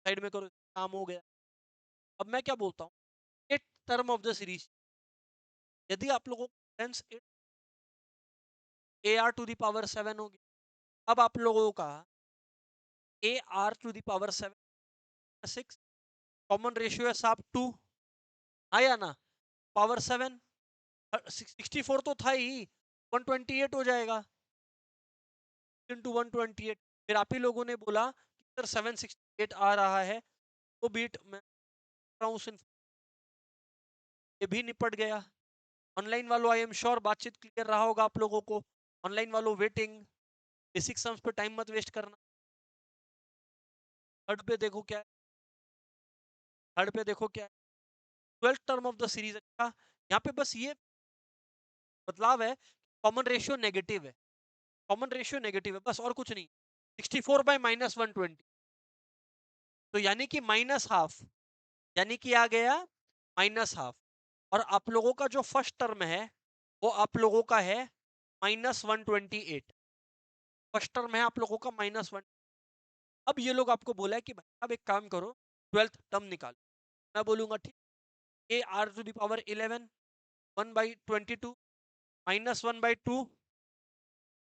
साइड में करो, काम हो गया। अब मैं क्या बोलता हूँ, eighth term of the series, यदि आप लोगों को sense A R to the power 7 होगी, अब आप लोगों का A R to the power 7 6, common ratio है साफ 2, हाँ या ना? पावर 7, 64 तो था ही, 128 हो जाएगा इंटू 128। फिर आप ही लोगों ने बोला कि सर 768 आ रहा है, तो बीट मैं ये भी निपट गया। ऑनलाइन वालों आई एम श्योर बातचीत क्लियर रहा होगा आप लोगों को। ऑनलाइन वालों वेटिंग, बेसिक सम्स पे टाइम मत वेस्ट करना। थर्ड पे देखो क्या है, थर्ड पे देखो क्या है, twelfth term of the series. अच्छा, यहाँ पे बस ये बदलाव है, कॉमन रेशियो नेगेटिव है, कॉमन रेशियो नेगेटिव है बस, और कुछ नहीं। 64 बाय माइनस 120, तो यानी कि माइनस हाफ, यानी कि आ गया माइनस हाफ। और आप लोगों का जो फर्स्ट टर्म है वो आप लोगों का है -128, फर्स्ट टर्म है आप लोगों का -1। अब ये लोग आपको बोला है कि भाई अब एक काम करो, ट्वेल्थ टर्म निकालो। मैं बोलूंगा ठीक, A R to the power 11 1/22 -1/2,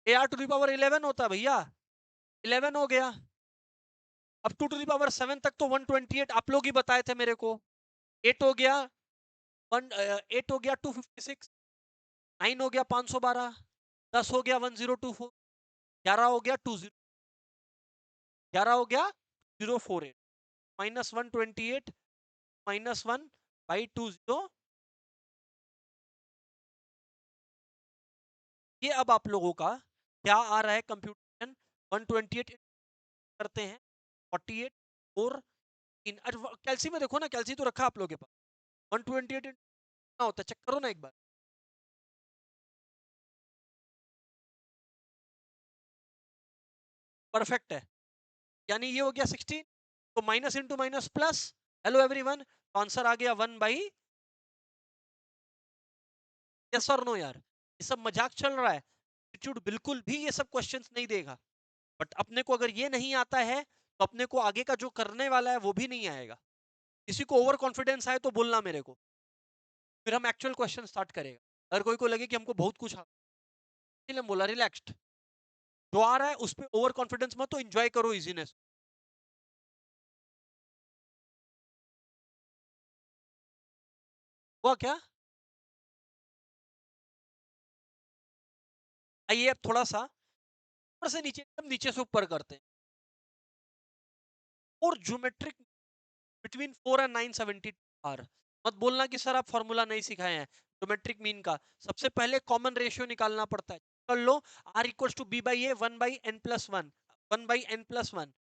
A R to the power 11 होता है भैया, 11 हो गया। अब 2 टू द पावर 7 तक तो 128 आप लोग ही बताए थे मेरे को। 8 हो गया 8 हो गया 256, 9 हो गया 512, 10 हो गया 1024, 11 हो गया 20, 11 हो गया 048, -128 -1/20। ये अब आप लोगों का क्या आ रहा है कंप्यूटेशन, 128 करते हैं 48 और इन कैलसी में देखो ना, कैलसी तो रखा आप लोगों के पास, 128 कितना होता है चेक करो ना एक बार। परफेक्ट है, यानी ये हो गया 16, तो minus into minus plus. Hello everyone, तो आंसर आ गया 1/, यस और नो यार, ये सब मजाक चल रहा है। एप्टीट्यूड बिल्कुल भी ये सब क्वेश्चंस नहीं देगा। बट अपने को अगर ये नहीं आता है तो अपने को आगे का जो करने वाला है वो भी नहीं आएगा। किसी को ओवर कॉन्फिडेंस आए तो बोलना मेरे को, फिर हम एक्चुअल क्वेश्चन स्टार्ट करेगा। अगर कोई को लगे कि हमको बहुत कुछ आता है, इसलिए बोला रिलैक्स्ड, जो आ रहा है उस पर ओवर कॉन्फिडेंस मत, तो एंजॉय करो इजीनेस। हुआ क्या? आइए अब थोड़ा सा ऊपर से नीचे, एकदम नीचे से ऊपर करते हैं। और ज्योमेट्रिक बिटवीन 4 एंड 970 आर। मत बोलना कि सर आप फॉर्मूला नहीं सिखाए हैं ज्योमेट्रिक मीन का। सबसे पहले कॉमन रेशियो निकालना पड़ता है। कर लो, r equals to B by a, 1/n+1, 1/n+1।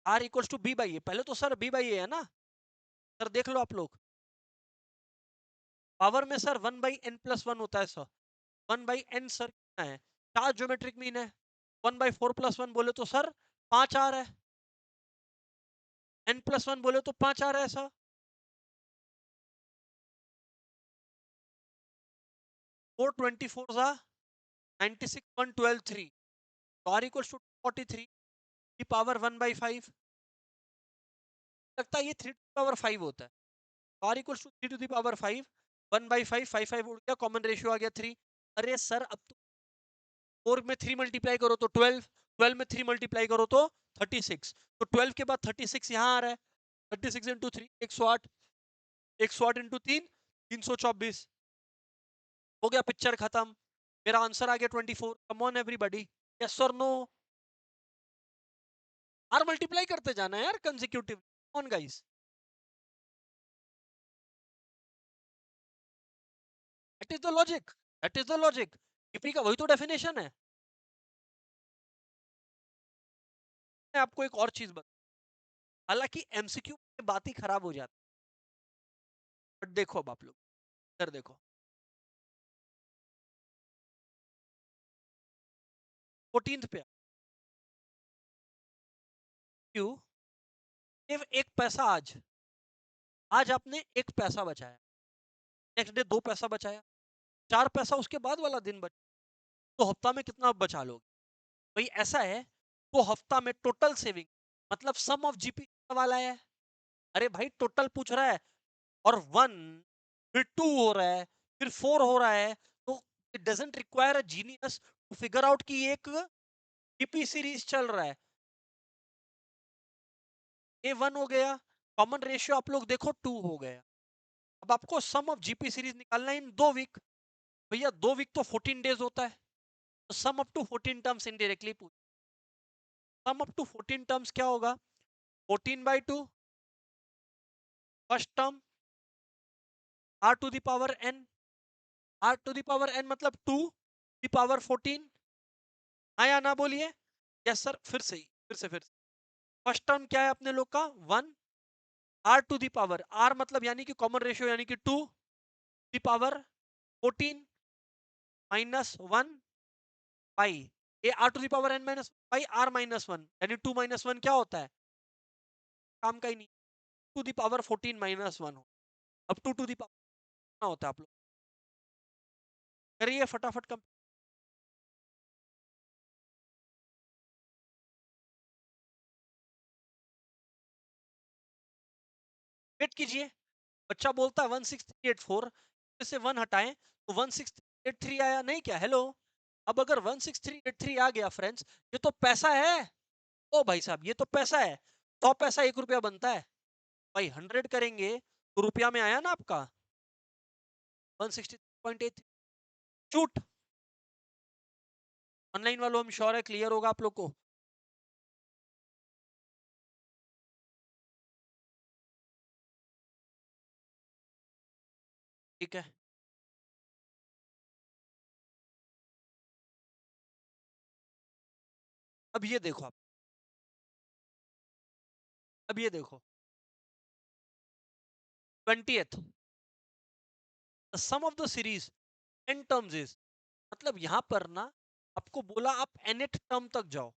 R equals to B by a, पहले तो सर बी बाई ए है ना सर, देख लो आप लोग। पावर में सर 1/n+1 होता है सर। 1/n सर कितना है? 4 ज्योमेट्रिक मीन है। 1/4+1 बोले तो सर 5 आ रहा है। n+1 बोले तो 5 आ रहा है सर। 424 जा 96, 112, 3। तो r इक्वल्स टू 43 की पावर 1/5। लगता है ये 3 टू द पावर 5 होता है। तो r equals to 3 to the power 5, 1/5, 5 उड़ गया, कॉमन रेशियो आ गया 3। अरे सर अब तो 4 में 3 मल्टीप्लाई करो तो 12, 12 में 3 मल्टीप्लाई करो तो 36। तो 12 के बाद 36 यहाँ आ रहा है। 36 इंटू 3 108, 108 इंटू 3 324। हो गया, पिक्चर खत्म। मेरा आंसर आ गया 24। कम ऑन एवरीबॉडी, यस और नो? आर मल्टीप्लाई करते जाना है यार consecutive, on guys. That is the logic, that is the logic. EP का वही तो डेफिनेशन है। मैं आपको एक और चीज बता, हालांकि एमसीक्यू में बात ही खराब हो जाती है। बट देखो अब आप लोग इधर देखो, 14th पे क्यों, सिर्फ एक पैसा आज, आज आपने एक पैसा बचाया, नेक्स्ट डे 2 पैसा बचाया, 4 पैसा उसके बाद वाला दिन बचा, तो हफ्ता में कितना बचा लोगे? भाई ऐसा है, तो हफ्ता में टोटल सेविंग मतलब सम ऑफ जीपी वाला है। अरे भाई टोटल पूछ रहा है, और 1, फिर 2 हो रहा है, फिर 4 हो रहा है। तो it doesn't require a genius to figure out कि एक जीपी सीरीज चल रहा है। A1 हो गया, कॉमन रेशियो आप लोग देखो 2 हो गया। अब आपको सम ऑफ जीपी सीरीज निकालना है इन 2 वीक। भैया 2 वीक तो 14 डेज होता है, तो sum up to 14 terms indirectly पूछ, सम अप टू 14 टर्म्स क्या होगा? 14/2 first term, R to the power N, R to the power N मतलब 2 द पावर 14। हाँ या ना बोलिए? यस सर, फिर से ही, फिर से फर्स्ट टर्म क्या है अपने लोग का? 1, R to the power, R मतलब यानी कि कॉमन रेशियो यानी कि 2 the power 14 -1 by, A R to the power N minus by R -1, यानी 2 - 1 क्या होता है? काम का ही नहीं। 2 दी पावर 14 - 1 हो, अब 2 टू दी पावर होता है। आप लोग करिए फटाफट कंप्लीट कीजिए। बच्चा बोलता है 16384, से 1 हटाएं तो 16383 आया नहीं क्या? हेलो, अब अगर 16383 आ गया फ्रेंड्स, ये तो पैसा है। ओ भाई साहब ये तो पैसा है। 100 पैसा 1 रुपया बनता है। भाई 100 करेंगे तो रुपया में आया ना आपका 163.83। छूट, ऑनलाइन वालों हम श्योर है क्लियर होगा आप लोग को। ठीक है, अब ये देखो आप, अब ये देखो 20th, the sum of the series N terms is, मतलब यहां पर ना आपको बोला आप nth टर्म तक जाओ,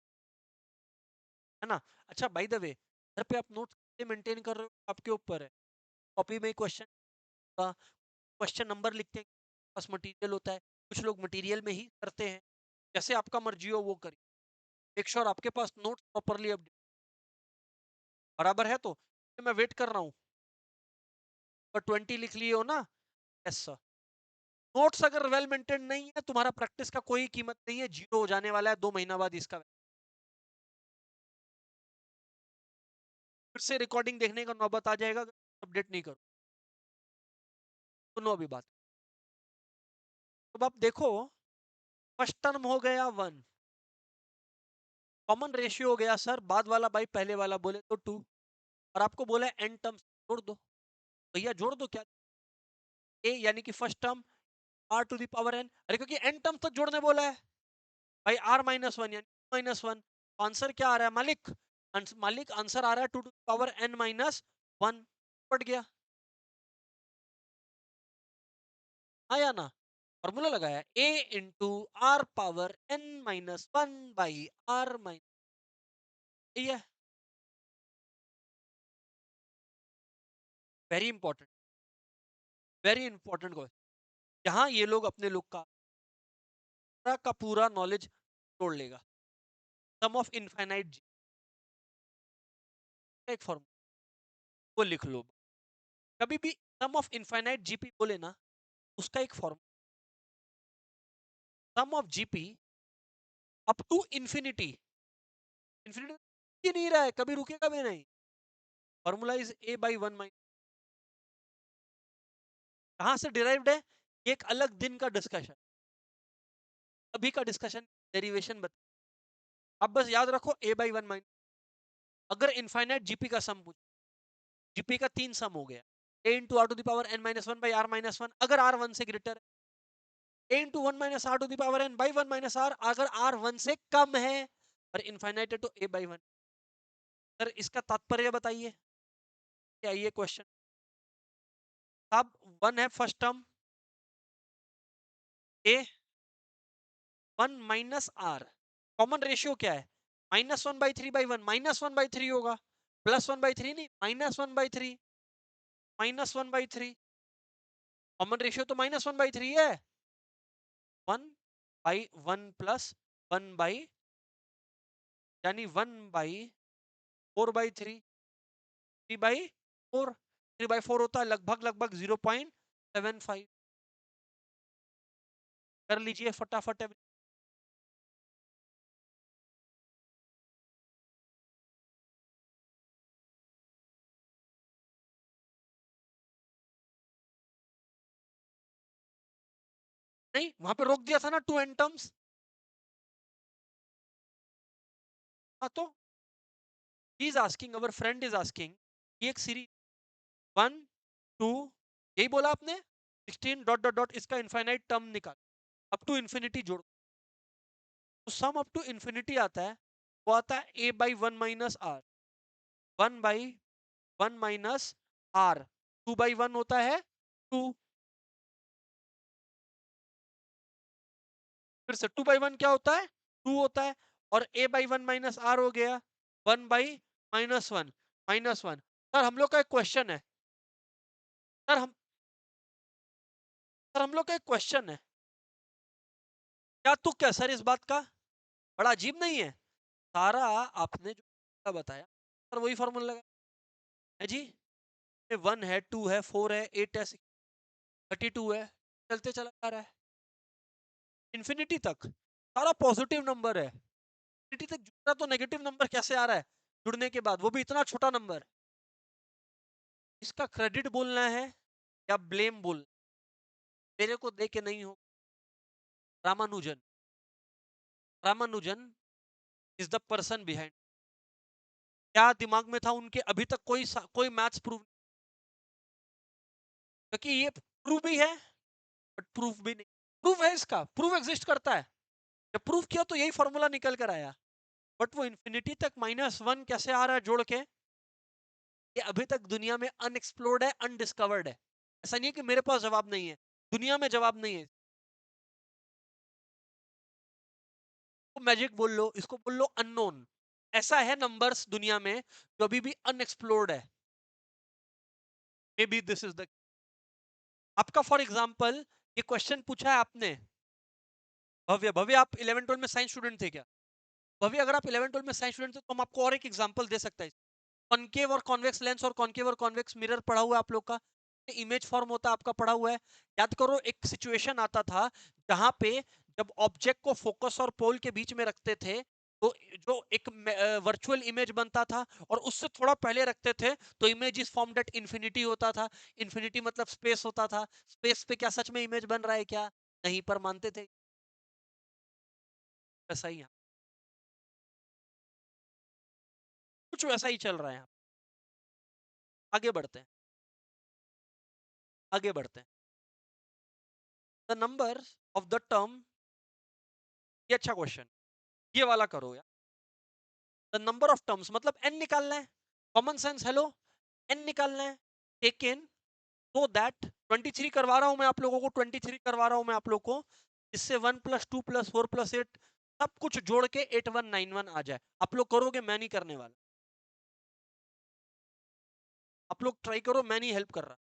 है ना? अच्छा बाय द वे, घर पे आप नोट्स कैसे मेंटेन कर रहे हो आपके ऊपर है। कॉपी में क्वेश्चन का क्वेश्चन नंबर लिखते हैं, पास मटेरियल होता है, कुछ लोग मटेरियल में ही करते हैं, जैसे आपका मर्जी हो वो करिए। मेक श्योर आपके पास नोट्स प्रॉपरली अपडेट बराबर है, तो मैं वेट कर रहा हूँ। पर 20 लिख लिए हो ना? Yes sir. नोट्स अगर वेल मेंटेन नहीं है, तुम्हारा प्रैक्टिस का कोई कीमत नहीं है, जीरो हो जाने वाला है 2 महीना बाद इसका। फिर से रिकॉर्डिंग देखने का नौबत आ जाएगा अगर अपडेट नहीं करो। सुनो अभी बात। अब आप देखो, फर्स्ट टर्म हो गया 1, कॉमन रेशियो हो गया सर, बाद वाला बाई पहले वाला बोले तो 2, और आपको बोला एन टर्म्स जोड़ दो। भैया जोड़ दो क्या? ए यानी कि first term R to the power N, अरे क्योंकि एन टर्म तक जोड़ने बोला है भाई, आर माइनस वन यानी -1। आंसर क्या आ रहा है मालिक? मालिक आंसर आ रहा है 2 टू पावर एन -1। पट गया, आया ना? फॉर्मूला लगाया, a into r power n -1 by are minus, ये है very important, very important question. यहाँ ये लोग अपने लोग का पूरा नॉलेज तोड़ लेगा। सम ऑफ इनफाइनाइट एक फॉर्मूला वो लिख लो। कभी भी सम ऑफ इनफाइनाइट जीपी बोले ना, उसका एक formula, sum of GP up to infinity, infinity नहीं रहा है, कभी रुकेगा भी नहीं। Formula is A by one minus. कहाँ से डिराइव्ड है? ये एक अलग दिन का डिस्कशन, अभी का डिस्कशन डेरिवेशन बता। अब बस याद रखो ए बाई वन माइनस। अगर इनफाइनाइट जीपी का सम पूछ, जीपी का 3 सम हो गया, a into are to the power N minus one by are minus one, अगर आर वन से ग्रेटर है, a into one minus r to the power n by one minus r, अगर r one से कम है और infinite है तो ए बाई वन। सर इसका तात्पर्य बताइए क्या ये क्वेश्चन? अब वन है first term, A one minus R, common ratio क्या है? -1/3/1, -1/3 होगा, +1/3 नहीं, -1/3, -1/3। कॉमन रेशियो तो -1/3 है। 1/1 प्लस 1 बाई, यानी 1/4/3, 3/4, 3/4 होता है लगभग लगभग 0.75। कर लीजिए फटाफट। नहीं वहां पे रोक दिया था ना 2 एन टर्म्स। हाँ तो he is asking, our friend is asking, एक सीरीज 1 2, यही बोला आपने, 16 डॉट डॉट डॉट इसका इनफाइनाइट टर्म निकाल, अप टू इन्फिनिटी जोड़, तो सम अप टू इन्फिनिटी आता है, वो आता है a by one minus r, 1/1 minus r, 2/1 होता है 2, फिर से 2/1 क्या होता है? 2 होता है, और ए बाई वन माइनस आर हो गया 1/-1 सर हम लोग का एक क्वेश्चन है, सर हम सर हम लोग का एक क्वेश्चन है, क्या तुक क्या सर इस बात का? बड़ा अजीब नहीं है? सारा आपने जो बताया सर वही फॉर्मूला लगा है जी। 1 है 2 है 4 है 8 है 32 है, चलते चला आ रहा है इन्फिनिटी तक, सारा पॉजिटिव नंबर है। इन्फिनिटी तक जुड़ रहा तो नेगेटिव नंबर कैसे आ रहा है जुड़ने के बाद, वो भी इतना छोटा नंबर? इसका क्रेडिट बोलना है या ब्लेम बोलना? मेरे को दे के नहीं हो। Ramanujan, Ramanujan is the person behind. क्या दिमाग में था उनके? अभी तक कोई मैथ्स प्रूव, क्योंकि ये प्रूव भी है बट प्रूफ भी नहीं। प्रूफ है, इसका प्रूफ एग्जिस्ट करता है, जब प्रूफ किया तो यही फॉर्मूला निकल कर आया, बट वो इन्फिनिटी तक -1 कैसे आ रहा है जोड़ के? ये अभी तक दुनिया में अनएक्सप्लोर्ड है, अनडिस्कवर्ड है। ऐसा नहीं है कि मेरे पास जवाब नहीं है, दुनिया में जवाब नहीं है। तो मैजिक बोल लो, इसको बोल लो अननोन। ऐसा है नंबर्स दुनिया में जो अभी भी अनएक्सप्लोर्ड है। May be this is the, आपका फॉर एग्जाम्पल ये क्वेश्चन पूछा है आपने। भव्य, भव्य आप 11 12 में साइंस स्टूडेंट थे क्या? भव्य अगर आप 11 12 में साइंस स्टूडेंट थे तो हम आपको और एक एग्जांपल दे सकते हैं। कॉनकेव और कॉन्वेक्स लेंस और कॉनकेव और कॉन्वेक्स मिरर पढ़ा हुआ है आप लोग का। इमेज फॉर्म होता है आपका पढ़ा हुआ है। याद करो एक सिचुएशन आता था जहां पे जब ऑब्जेक्ट को फोकस और पोल के बीच में रखते थे तो जो एक वर्चुअल इमेज बनता था, और उससे थोड़ा पहले रखते थे तो image is formed at infinity होता था। इंफिनिटी मतलब स्पेस होता था। स्पेस पे क्या सच में इमेज बन रहा है क्या? नहीं, पर मानते थे। वैसा ही है। कुछ वैसा ही चल रहा है। आगे बढ़ते हैं, आगे बढ़ते हैं। The number of the term, ये अच्छा क्वेश्चन, ये वाला करो यार। द नंबर ऑफ टर्म्स मतलब एन निकालना है। Common sense, hello. एन निकालना है। टेकन सो दैट 23 करवा रहा हूं मैं आप लोगों को, 23 करवा रहा हूं मैं आप लोगों को, इससे 1 + 2 + 4 + 8 सब कुछ जोड़ के 8191 आ जाए। आप लोग करोगे, मैं नहीं करने वाला। आप लोग ट्राई करो, मैं नहीं हेल्प कर रहा।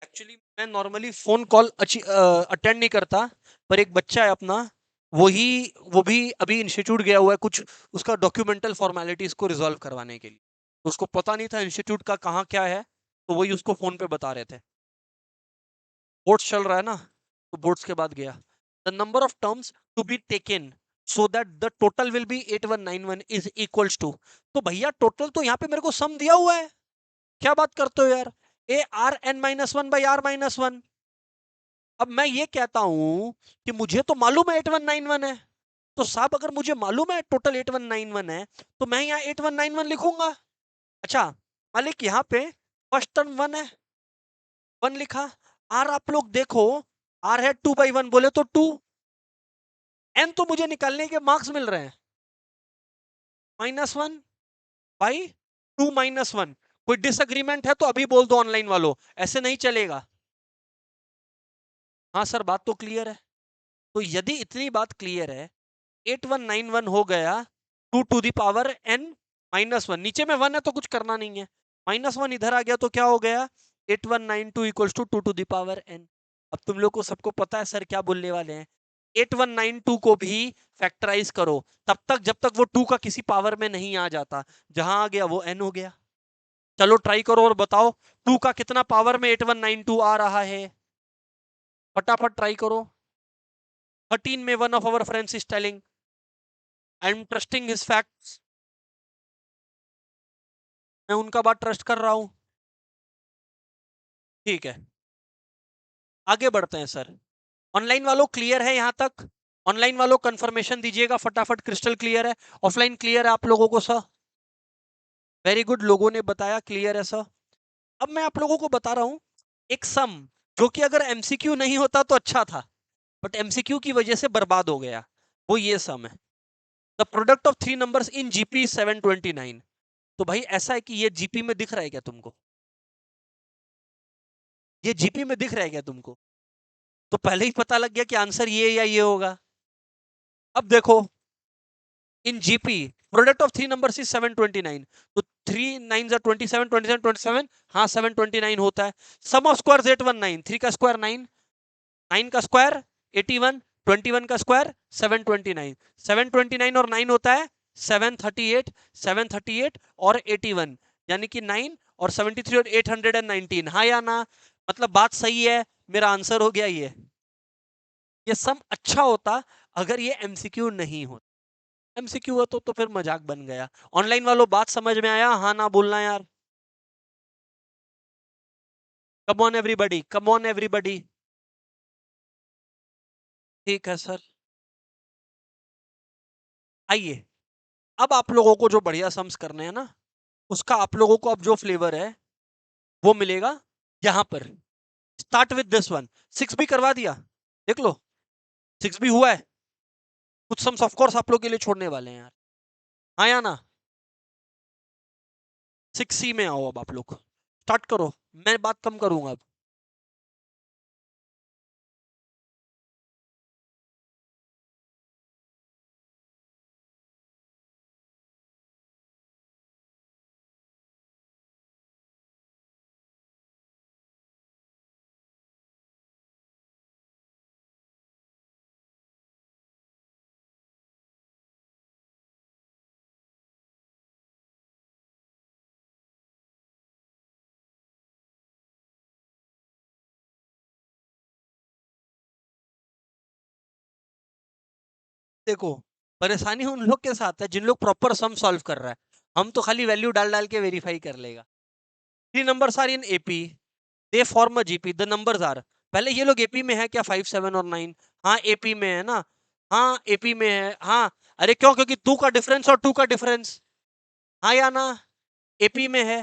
एक्चुअली मैं नॉर्मली फोन कॉल अटेंड नहीं करता, पर एक बच्चा है अपना, वही वो भी अभी इंस्टीट्यूट गया हुआ है कुछ उसका डॉक्यूमेंटल फॉर्मेलिटीज को रिजॉल्व करवाने के लिए। तो उसको पता नहीं था इंस्टीट्यूट का कहाँ क्या है, तो वही उसको फोन पे बता रहे थे। बोर्ड्स चल रहा है ना, तो बोर्ड्स के बाद गया। The number of terms to be taken so that the total will be 8191 is equals to. तो भैया टोटल तो यहाँ पे मेरे को सम दिया हुआ है, क्या बात करते हो यार? A R N -1/r-1। अब मैं ये कहता हूं कि मुझे तो मालूम है 8191 है, तो साहब अगर मुझे मालूम है टोटल 8191 है तो मैं यहाँ 8191 लिखूंगा। अच्छा, मालिक यहाँ पे फर्स्ट टर्म 1 है, 1 लिखा। आर आप लोग देखो, आर है 2/1 बोले तो 2। एन तो मुझे निकालने के मार्क्स मिल रहे हैं, -1/2 - 1। कोई डिसएग्रीमेंट है तो अभी बोल दो ऑनलाइन वालों, ऐसे नहीं चलेगा। हाँ सर, बात तो क्लियर है। तो यदि इतनी बात क्लियर है, 8191 हो गया 2 to the power n-1। नीचे में 1 है तो कुछ करना नहीं है, -1 इधर आ गया तो क्या हो गया, 8192 equals to 2 to the power n। अब तुम लोग को सबको पता है सर क्या बोलने वाले हैं। 8192 को भी फैक्टराइज करो, तब तक जब तक वो 2 का किसी पावर में नहीं आ जाता, जहां आ गया वो n हो गया। चलो ट्राई करो और बताओ 2 का कितना पावर में 8192 आ रहा है, फटाफट ट्राई करो। 13 में one of our friends is telling, I am trusting his facts. मैं उनका बात ट्रस्ट कर रहा हूं। ठीक है, आगे बढ़ते हैं सर। ऑनलाइन वालों क्लियर है यहां तक? ऑनलाइन वालों कंफर्मेशन दीजिएगा फटाफट, क्रिस्टल क्लियर है? ऑफलाइन क्लियर है आप लोगों को सर? वेरी गुड, लोगों ने बताया क्लियर है सर। अब मैं आप लोगों को बता रहा हूं एक सम, जो कि अगर एमसीक्यू नहीं होता तो अच्छा था, बट एमसीक्यू की वजह से बर्बाद हो गया। वो ये सम है, the product of three numbers in GP 729। तो भाई ऐसा है कि ये जीपी में दिख रहा है क्या तुमको? ये जीपी में दिख रहा है क्या तुमको? तो पहले ही पता लग गया कि आंसर ये या ये होगा। अब देखो, in GP product of three numbers is 729, तो थ्री नाइन जा 27, 27, 27, हाँ 729 होता है। सम ऑफ स्क्वायर 819, थ्री का स्क्वायर 9, 9 का स्क्वायर 81, 21 का स्क्वायर 729, 729 और 9 होता है 738, 738 और 81, यानी कि 9 और 73 और 819, हाँ या ना? मतलब बात सही है, मेरा आंसर हो गया ये सम अच्छा होता अगर ये एमसीक्यू नहीं होता। एमसीक्यू हो तो फिर मजाक बन गया। ऑनलाइन वालों बात समझ में आया? हाँ ना बोलना यार। Come on everybody, come on everybody. ठीक है सर। आइए, अब आप लोगों को जो बढ़िया सम्स करने हैं ना, उसका आप लोगों को अब जो फ्लेवर है वो मिलेगा यहां पर। Start with this one. Six भी करवा दिया, देख लो, सिक्स भी हुआ है। कुछ सम्स ऑफ कोर्स आप लोग के लिए छोड़ने वाले हैं यार, हाँ या ना? सिक्स सी में आओ, अब आप लोग स्टार्ट करो, मैं बात कम करूंगा अब। देखो, परेशानी उन लोग के साथ है जिन लोग प्रॉपर सम सॉल्व कर रहा है। हम तो खाली वैल्यू डाल डाल के वेरीफाई कर लेगा। Three numbers are in AP, they form a GP, the numbers are. पहले ये लोग एपी में है क्या? 5, 7 और 9? हाँ एपी में है ना? हाँ एपी में है, हाँ। अरे क्यों? क्योंकि टू का डिफरेंस और टू का डिफरेंस, हाँ या ना? एपी में है।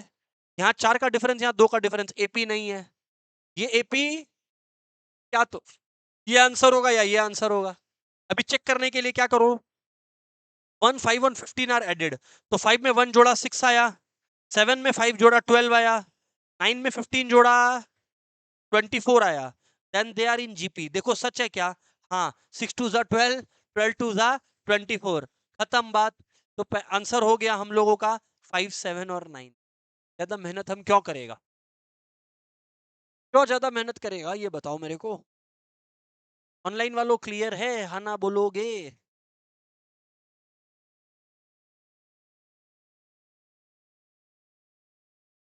यहाँ चार का डिफरेंस, यहाँ दो का डिफरेंस, एपी नहीं है। ये एपी क्या? तो ये आंसर होगा या ये आंसर होगा? अभी चेक करने के लिए क्या करो, 1, 5 और 15 आर एडेड। तो 5 में 1 जोड़ा 6 आया, 7 में 5 जोड़ा 12 आया, 9 में 15 जोड़ा 24 आया। Then they are in GP. देखो सच है क्या? हाँ, 6 टू जा 12, 12 टू जा 24, खत्म बात। तो आंसर हो गया हम लोगों का 5, 7 और 9। ज्यादा मेहनत हम क्यों करेगा? क्यों ज्यादा मेहनत करेगा, ये बताओ मेरे को। ऑनलाइन वालों क्लियर है? हाँ ना बोलोगे?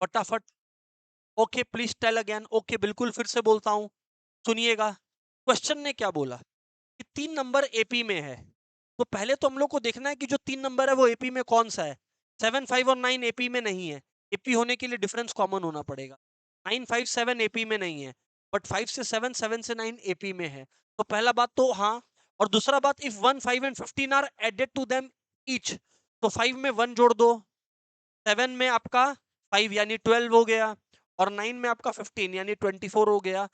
फटाफट। Okay please tell again. Okay बिल्कुल फिर से बोलता हूँ, सुनिएगा। क्वेश्चन ने क्या बोला कि तीन नंबर एपी में है। तो पहले तो हम लोग को देखना है कि जो तीन नंबर है वो एपी में कौन सा है। 7, 5 और 9 एपी में नहीं है। एपी होने के लिए डिफरेंस कॉमन होना पड़ेगा। 9, 5, 7 एपी में नहीं है, बट 5 से 7, 7 से 9 एपी में है। तो पहला बात तो हाँ। और दूसरा बात, if 1, 5 and 15 are added to them each, तो 5 में 1 जोड़ दो, 7 में आपका 5 यानी 12 हो गया, और 9 में आपका 15 यानी 24 हो गया।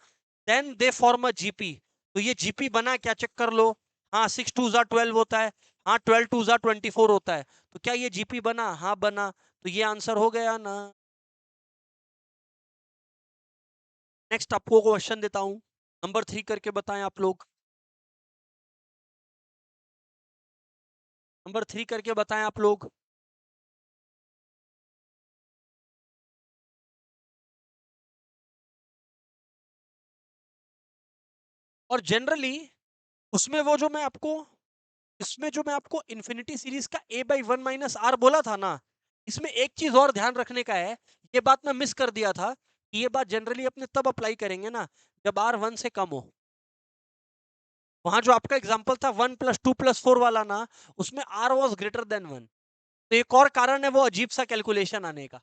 Then they form a GP. तो ये जीपी बना क्या, चेक कर लो। हाँ 6 टू जा 12 होता है, हाँ 12 टू जा 24 होता है। तो क्या ये जीपी बना? हाँ बना। तो ये आंसर हो गया ना। नेक्स्ट आपको क्वेश्चन देता हूं, नंबर 3 करके बताएं आप लोग। नंबर 3 करके बताएं आप लोग। और जनरली उसमें वो जो मैं आपको इसमें जो मैं आपको इन्फिनिटी सीरीज का a बाई 1 - r बोला था ना, इसमें एक चीज और ध्यान रखने का है। ये बात मैं मिस कर दिया था कि ये बात जनरली अपने तब अप्लाई करेंगे ना जब r 1 से कम हो। वहां जो आपका एग्जांपल था 1 + 2 + 4 वाला ना, उसमें r वाज ग्रेटर देन 1। तो एक और कारण है वो अजीब सा कैलकुलेशन आने का।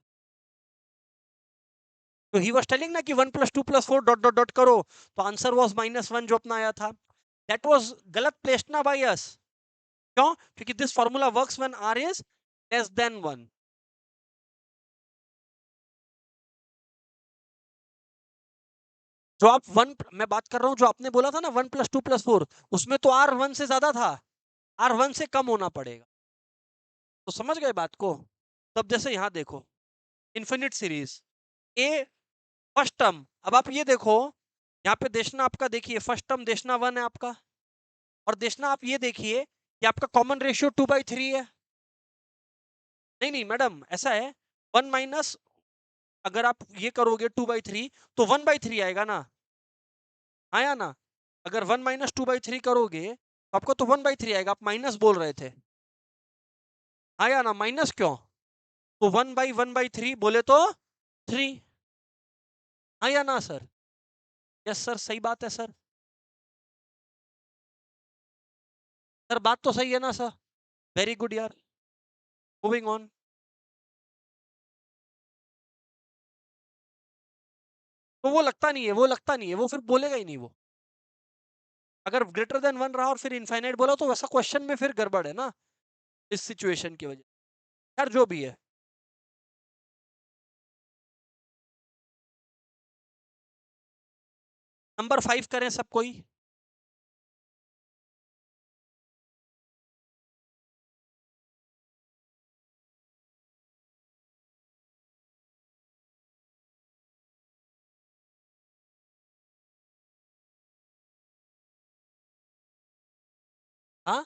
तो ही वाज टेलिंग ना कि 1 + 2 + 4 डॉट डॉट डॉट करो, तो आंसर वाज -1 जो अपना आया था। दैट वाज गलत प्लेस्ड ना बाय अस। क्यों? क्योंकि this formula works when r is less than 1। जो आप वन, मैं बात कर रहा हूं जो आपने बोला था ना 1+2+4, उसमें तो आर 1 से ज्यादा था, आर 1 से कम होना पड़ेगा। तो समझ गए बात को? तब जैसे यहां देखो infinite series A first term, अब आप ये देखो यहाँ पे देशना आपका, देखिए फर्स्ट टर्म देशना 1 है आपका, और देशना आप ये देखिए कि आपका कॉमन रेशियो 2/3 है। नहीं नहीं मैडम, ऐसा है 1 माइनस, अगर आप ये करोगे 2/3 तो 1/3 आएगा ना, आया ना? अगर 1 माइनस 2/3 करोगे तो आपको तो 1/3 आएगा, आप माइनस बोल रहे थे, आया ना? माइनस क्यों? तो 1/1/3 बोले तो 3, आया ना सर? यस सर, सही बात है सर। सर बात तो सही है ना सर? वेरी गुड यार, मूविंग ऑन। तो वो लगता नहीं है, वो लगता नहीं है, वो फिर बोलेगा ही नहीं वो। अगर ग्रेटर देन 1 रहा और फिर इनफाइनाइट बोला तो वैसा क्वेश्चन में फिर गड़बड़ है ना, इस सिचुएशन की वजह। यार जो भी है, नंबर 5 करें सब कोई। हाँ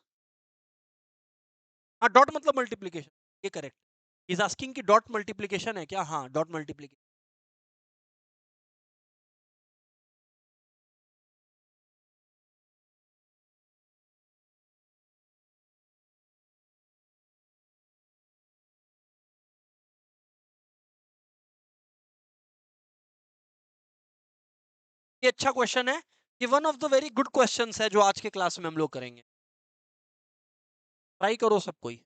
हाँ, डॉट मतलब मल्टीप्लीकेशन, ये करेक्ट। इज आस्किंग कि डॉट मल्टीप्लीकेशन है क्या? हाँ डॉट मल्टीप्लीकेशन। ये अच्छा क्वेश्चन है, ये one of the very good questions है जो आज के क्लास में हम लोग करेंगे। ट्राई करो सब कोई।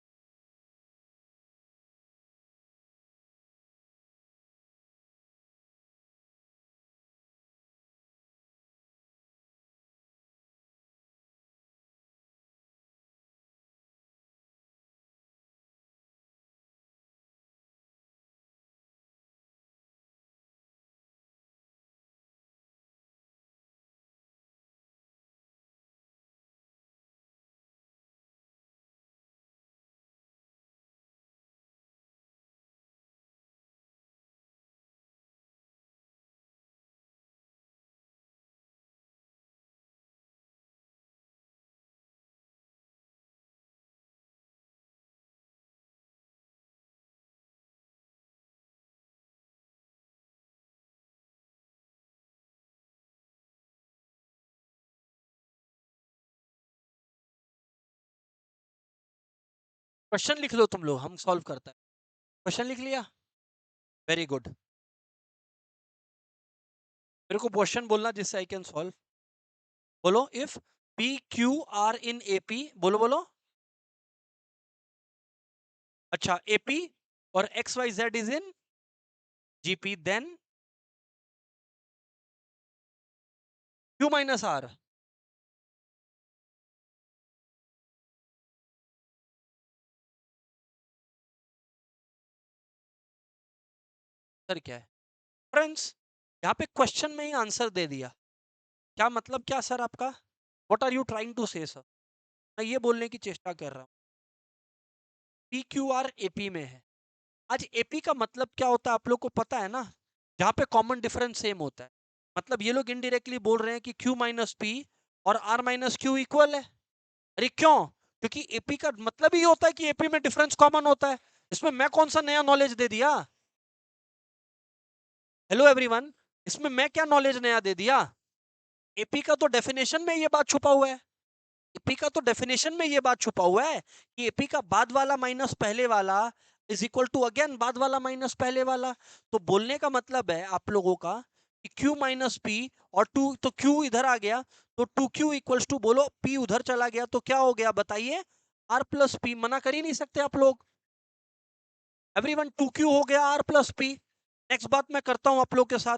क्वेश्चन लिख लो तुम लोग, हम सॉल्व करते हैं। क्वेश्चन लिख लिया? Very good. मेरे को क्वेश्चन बोलना जिससे आई कैन सॉल्व। बोलो, if P Q R in AP, बोलो बोलो। अच्छा, एपी और X Y Z is in GP, then Q minus R. Sir क्या है फ्रेंड्स, यहाँ पे क्वेश्चन में ही आंसर दे दिया। क्या मतलब क्या सर आपका? What are you trying to say sir? मैं ये बोलने की चेष्टा कर रहा हूँ, पी क्यू आर एपी में है। आज एपी का मतलब क्या होता है आप लोग को पता है ना? जहाँ पे कॉमन डिफरेंस सेम होता है। मतलब ये लोग इनडायरेक्टली बोल रहे हैं कि क्यू माइनस पी और आर माइनस क्यू इक्वल है। अरे क्यों? क्योंकि एपी का मतलब ही होता है कि एपी में डिफरेंस कॉमन होता है। इसमें मैं कौन सा नया नॉलेज दे दिया? हेलो एवरीवन, इसमें मैं क्या नॉलेज नया दे दिया? एपी का तो डेफिनेशन में ये बात छुपा हुआ है। एपी का तो डेफिनेशन में ये बात छुपा हुआ है कि एपी का बाद वाला माइनस पहले वाला इज इक्वल टू अगेन बाद वाला माइनस पहले वाला। तो बोलने का मतलब है आप लोगों का कि q माइनस पी और टू, तो q इधर आ गया, तो 2q इक्वल्स टू, बोलो p उधर चला गया तो क्या हो गया बताइए? r plus P. मना कर ही नहीं सकते आप लोग। एवरीवन, 2q हो गया r प्लस पी। नेक्स्ट बात मैं करता हूं आप लोग के साथ।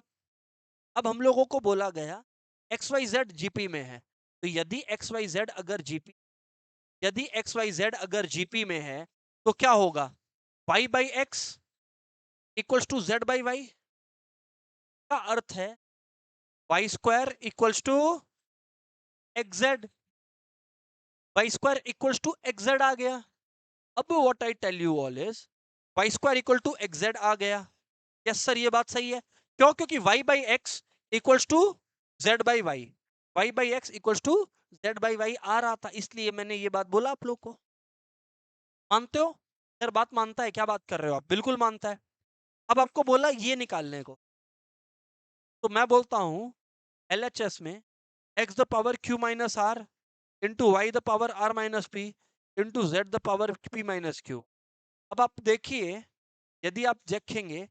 अब हम लोगों को बोला गया एक्स वाई जेड जीपी में है, तो यदि एक्स वाई जेड अगर जीपी, यदि एक्स वाई जेड अगर जीपी में है तो क्या होगा? Y by x equals to z by y. का अर्थ है y square equals to x y square equals to x आ गया। अब what I tell you all is y square equal to x आ गया। यस सर, ये बात सही है। क्यों? क्योंकि y by x equals to z by y, y by x equals to z by y आ रहा था, इसलिए मैंने ये बात बोला आप लोग को। मानते हो? सर बात मानता है, क्या बात कर रहे हो आप? बिल्कुल मानता है। अब आपको बोला ये निकालने को, तो मैं बोलता हूं LHS में X the power Q minus R into Y the power R minus P into Z the power P minus Q. अब आप देखिए, यदि आप देखेंगे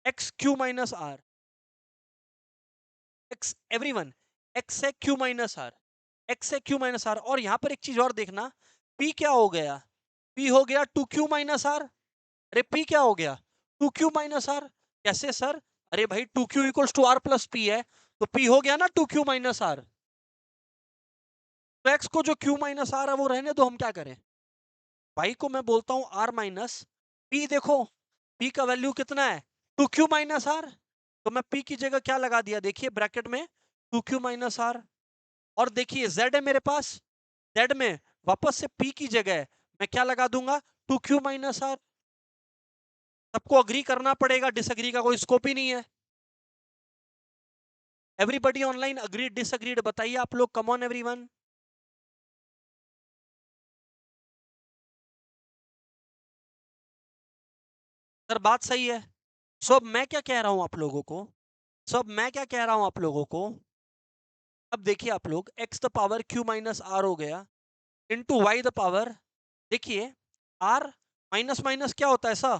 X Q minus R, X everyone, X है क्यू माइनस आर, एक्स है Q minus are, और यहां पर एक चीज और देखना, पी क्या हो गया? पी हो गया टू क्यू माइनस आर। अरे पी क्या हो गया? Two Q minus R. कैसे सर? अरे भाई two Q equals to R plus P है, तो पी हो गया ना टू क्यू माइनस आर। तो एक्स को जो क्यू माइनस आर है वो रहने दो, हम क्या करें? वाई को मैं बोलता हूं आर माइनस पी। देखो पी का वैल्यू कितना है? Two Q minus R. तो मैं पी की जगह क्या लगा दिया? देखिए ब्रैकेट में टू क्यू माइनस आर, और देखिए जेड है मेरे पास, जेड में वापस से पी की जगह मैं क्या लगा दूंगा? Two Q minus R. सबको अग्री करना पड़ेगा, डिसअग्री का कोई स्कोप ही नहीं है। एवरीबडी ऑनलाइन अग्रीड डिसअग्रीड बताइए आप लोग, कम ऑन एवरीवन। सर बात सही है। सो अब मैं क्या कह रहा हूं आप लोगों को, अब देखिए आप लोग, X the power Q minus R हो गया इंटू वाई द पावर, देखिए आर माइनस माइनस क्या होता है सर?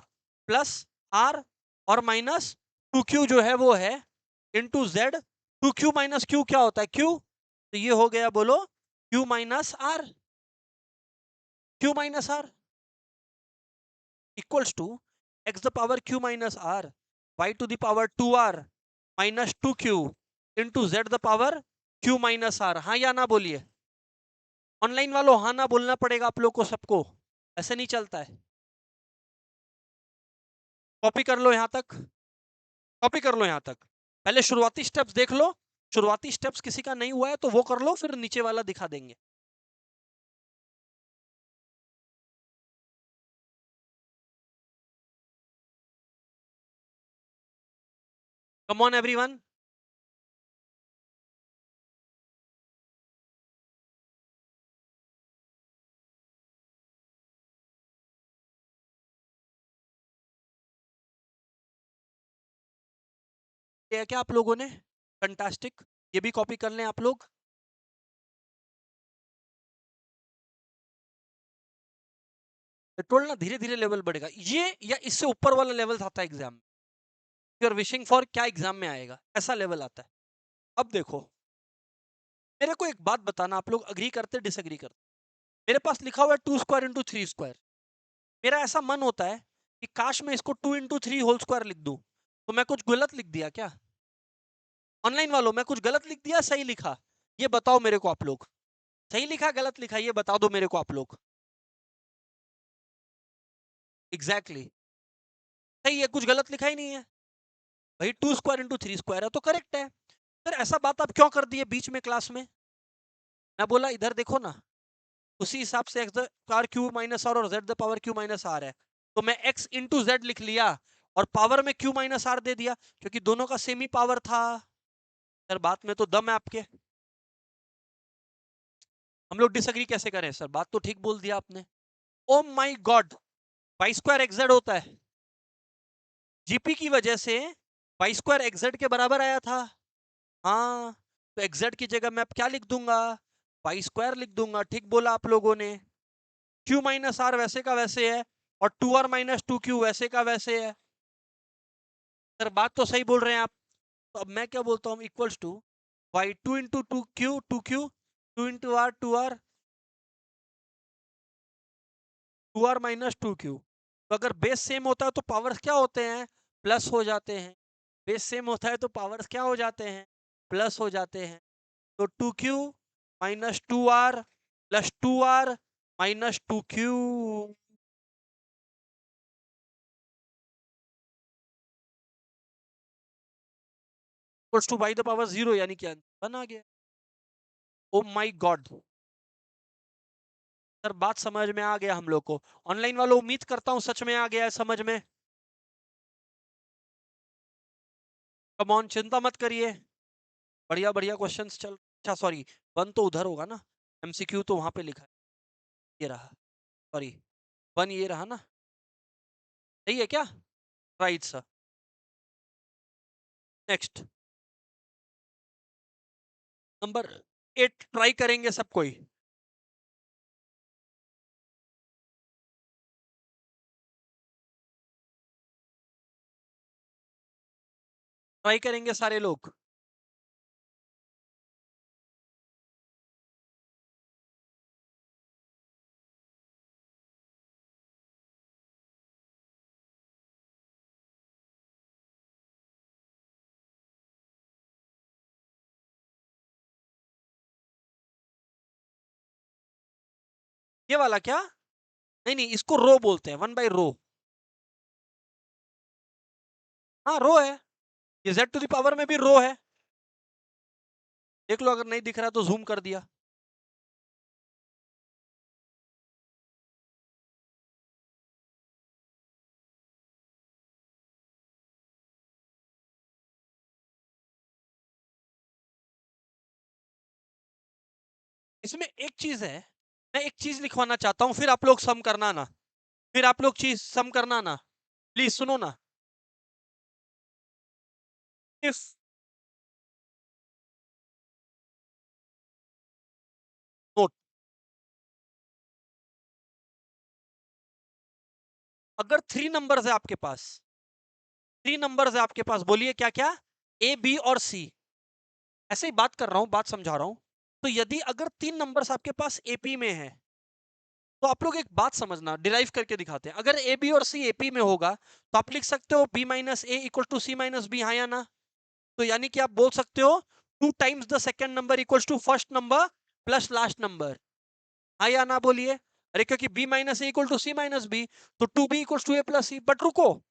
प्लस आर, और माइनस टू क्यू जो है वो है into Z. Two Q minus Q क्या होता है? क्यू। तो ये हो गया, बोलो, Q minus R, Q minus R equals to X the power Q minus R Y to the power two R minus two Q into Z the power Q minus R. हाँ या ना बोलिए? Online वालों हाँ ना बोलना पड़ेगा आप लोग को सबको, ऐसे नहीं चलता है। कॉपी कर लो यहां तक, कॉपी कर लो यहां तक। पहले शुरुआती स्टेप्स देख लो, शुरुआती स्टेप्स किसी का नहीं हुआ है तो वो कर लो, फिर नीचे वाला दिखा देंगे। कम ऑन एवरीवन। क्या क्या आप लोगों ने? फंटास्टिक, ये भी कॉपी कर लें आप लोग। पेट्रोल ना धीरे धीरे लेवल बढ़ेगा, ये या इससे ऊपर वाला लेवल आता है exam. You are wishing for क्या एग्जाम में आएगा, ऐसा लेवल आता है। अब देखो, मेरे को एक बात बताना, आप लोग अग्री करते डिसएग्री करते? मेरे पास लिखा हुआ है two square into three square. मेरा ऐसा मन होता है कि काश मैं इसको two into three whole square लिख दूं, तो मैं कुछ गलत लिख दिया क्या? ऑनलाइन वालों, मैं कुछ गलत लिख दिया, सही लिखा? ये बताओ मेरे को आप लोग, सही लिखा गलत लिखा, ये बता दो मेरे को आप लोग। Exactly exactly। सही है, कुछ गलत लिखा ही नहीं है। भाई two square into three square है तो करेक्ट है। फिर ऐसा बात आप क्यों कर दिए बीच में क्लास में? मैं बोला इधर देखो ना, उसी हिसाब से x the power Q minus are और z the power Q minus r है, तो मैं एक्स इंटू जेड लिख लिया और पावर में क्यू माइनस आर दे दिया, क्योंकि दोनों का सेम ही पावर था। सर बात में तो दम है आपके। हम लोग डिसएग्री कैसे करें सर? बात तो ठीक बोल दिया आपने। ओ माई गॉड, वाई स्क्वायर एक्सजेड होता है, जीपी की वजह से वाई स्क्वायर एक्सजेड के बराबर आया था। हाँ, तो एक्सजेड की जगह मैं अब क्या लिख दूंगा? वाई स्क्वायर लिख दूंगा। ठीक बोला आप लोगों ने। क्यू माइनस आर वैसे का वैसे है, और two R minus two Q वैसे का वैसे है। सर बात तो सही बोल रहे हैं आप। तो अब मैं क्या बोलता हूँ? Equals to Y two into two Q two into are two R minus two Q. तो अगर बेस सेम होता है तो पावर्स क्या होते हैं? प्लस हो जाते हैं। बेस सेम होता है तो पावर्स क्या हो जाते हैं? प्लस हो जाते हैं। तो two Q minus two R plus two R minus two Q. Equals to by the power 0 यानी क्या 1 आ गया। ओ माय गॉड सर, बात समझ में आ गया हम लोग को। ऑनलाइन वालों उम्मीद करता हूं सच में आ गया है समझ में। कम ऑन, चिंता मत करिए। बढ़िया बढ़िया क्वेश्चंस चल। अच्छा सॉरी, वन तो उधर होगा ना, एमसीक्यू तो वहां पे लिखा है। ये रहा, सॉरी, वन ये रहा ना, सही है क्या? Right sir. Next, number 8 try करेंगे सब कोई। ट्राई करेंगे सारे लोग। ये वाला क्या? नहीं नहीं, इसको रो बोलते हैं, 1/रो। हाँ रो है, ये z टू द पावर में भी रो है। देख लो, अगर नहीं दिख रहा तो जूम कर दिया। इसमें एक चीज है, मैं एक चीज लिखवाना चाहता हूं, फिर आप लोग सम करना ना, फिर आप लोग चीज सम करना ना, प्लीज सुनो ना। इफ नोट, अगर 3 नंबर्स है आपके पास, 3 नंबर्स है आपके पास, बोलिए क्या क्या? ए बी और सी। ऐसे ही बात कर रहा हूं, बात समझा रहा हूं। तो यदि अगर 3 नंबर्स आपके पास एपी में है, तो आप लोग एक बात समझना, डिराइव करके दिखाते हैं। अगर ए बी और सी एपी में होगा, तो आप लिख सकते हो B minus A equal to C minus B, हाँ या ना? तो यानी कि आप बोल सकते हो 2 times the second number equals to first number plus last number, हाँ या ना बोलिए। अरे क्योंकि b minus A equal to C minus B, तो 2b equals to A plus C. But रुको,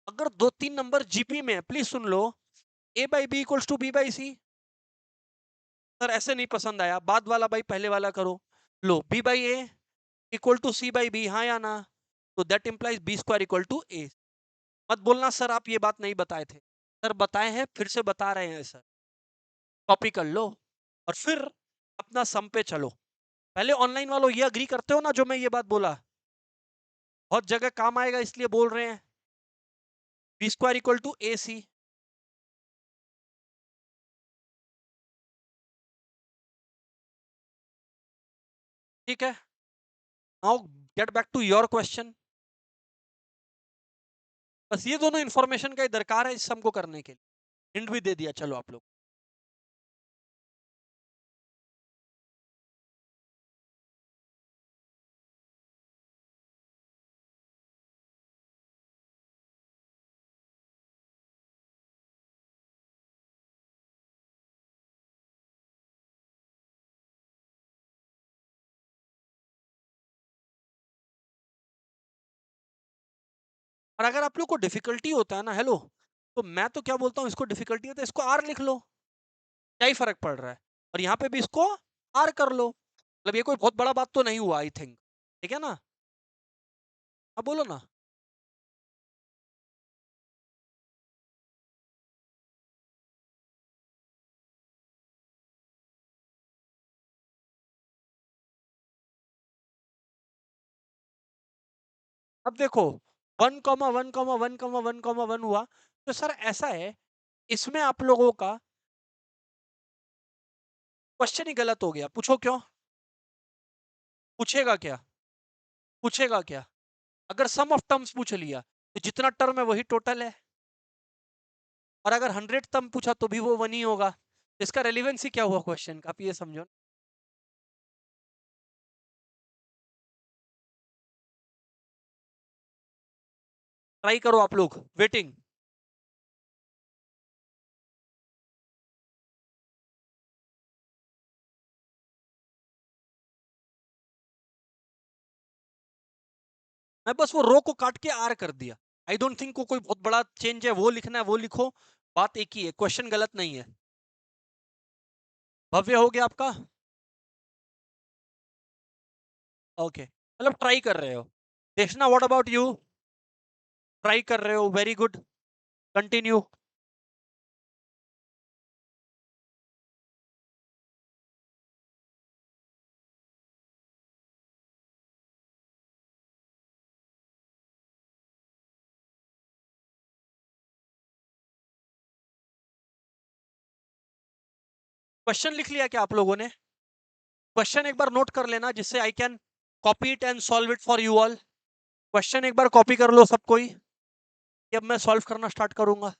अगर 2 3 नंबर जीपी में है, प्लीज सुन लो, a by B equals to B by C. Sir ऐसे नहीं पसंद आया, बाद वाला भाई पहले वाला करो। लो, b by a equal to c by b, हाँ या ना? तो that implies b square equal to a. मत बोलना सर आप ये बात नहीं बताए थे। सर बताए हैं, फिर से बता रहे हैं सर। कॉपी कर लो और फिर अपना सम पे चलो। पहले ऑनलाइन वालों ये अग्री करते हो ना जो मैं ये बात बोला? बहुत जगह काम आएगा इसलिए बोल रहे हैं। B square equal to A C. ठीक है, now get back to your question. बस ये दोनों इंफॉर्मेशन का ही दरकार है इस सम को करने के लिए। हिंट भी दे दिया, चलो आप लोग। और अगर आप लोग को डिफिकल्टी होता है ना, हेलो, तो मैं तो क्या बोलता हूँ, इसको डिफिकल्टी है तो इसको आर लिख लो, क्या ही फर्क पड़ रहा है। और यहाँ पे भी इसको आर कर लो, मतलब ये कोई बहुत बड़ा बात तो नहीं हुआ आई थिंक। ठीक है ना? अब बोलो ना। अब देखो, 1,1,1,1,1 हुआ, तो सर ऐसा है, इसमें आप लोगों का क्वेश्चन ही गलत हो गया। पूछो क्यों? पूछेगा क्या? पूछेगा क्या? अगर सम ऑफ टर्म्स पूछ लिया, तो जितना टर्म है वही टोटल है। और अगर 100 टर्म पूछा तो भी वो वन ही होगा। तो इसका रेलिवेंसी क्या हुआ क्वेश्चन का, आप ये समझो। ट्राई करो आप लोग, वेटिंग। मैं बस वो रो को काट के आर कर दिया। आई डोंट थिंक को कोई बहुत बड़ा चेंज है, वो लिखना है वो लिखो। बात एक ही है, क्वेश्चन गलत नहीं है। भव्य हो गया आपका? ओके, मतलब ट्राई कर रहे हो। देखना, व्हाट अबाउट यू? ट्राई कर रहे हो, वेरी गुड, कंटिन्यू। क्वेश्चन लिख लिया क्या आप लोगों ने? क्वेश्चन एक बार नोट कर लेना, जिससे I can copy it and solve it for you all. Question एक बार कॉपी कर लो सब कोई, कि अब मैं सॉल्व करना स्टार्ट करूंगा।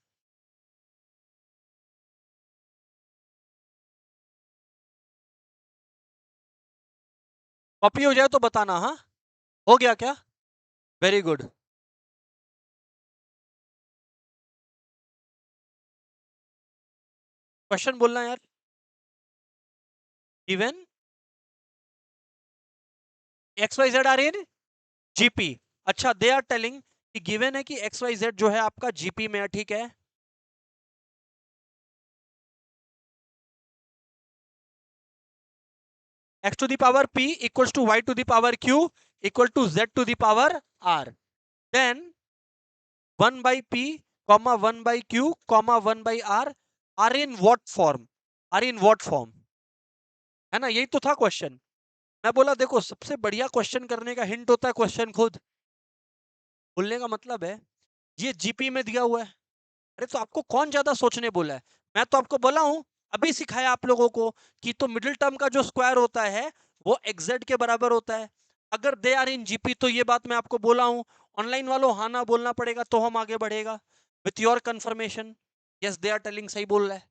कॉपी हो जाए तो बताना, हाँ। हो गया क्या? Very good. क्वेश्चन बोलना यार। Given X Y Z are in GP. अच्छा, दे आर टेलिंग कि गिवन है कि एक्स वाई जेड जो है आपका जीपी में है, ठीक है। X to the power P equals to Y to the power Q equal to Z to the power R. Then 1 by p comma 1 by q comma 1 by r are in what form? are in what form? है ना, यही तो था question. मैं बोला देखो, सबसे बढ़िया क्वेश्चन करने का हिंट होता है क्वेश्चन खुद। बोलने का मतलब है, ये जीपी में दिया हुआ है। अरे तो आपको कौन ज्यादा सोचने बोला है? मैं तो आपको बोला हूं, अभी सिखाया आप लोगों को, कि तो मिडिल टर्म का जो स्क्वायर होता है वो एक्जेड के बराबर होता है। अगर दे आर इन जीपी तो ये बात मैं आपको बोला हूं। ऑनलाइन वालों हाँ ना बोलना पड़ेगा तो हम आगे बढ़ेगा। With your confirmation, yes they are telling, सही बोल रहा है।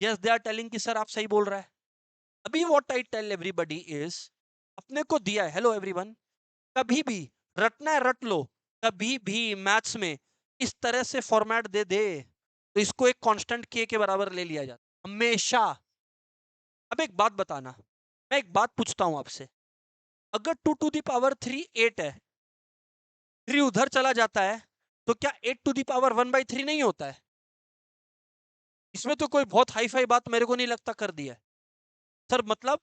यस दे आर टेलिंग कि सर आप सही बोल रहा है। अभी what I tell everybody is, अपने को दिया है, हेलो एवरीवन, कभी भी रटना है रट लो। कभी भी मैथ्स में इस तरह से फॉर्मेट दे दे तो इसको एक कांस्टेंट के बराबर ले लिया जाता हमेशा। अब एक बात बताना, मैं एक बात पूछता हूं आपसे। अगर 2 to the power 3 8 है, 3 उधर चला जाता है, तो क्या 8 to the power 1/3 नहीं होता है? इसमें तो कोई बहुत हाई फाई बात मेरे को नहीं लगता कर दिया है सर। मतलब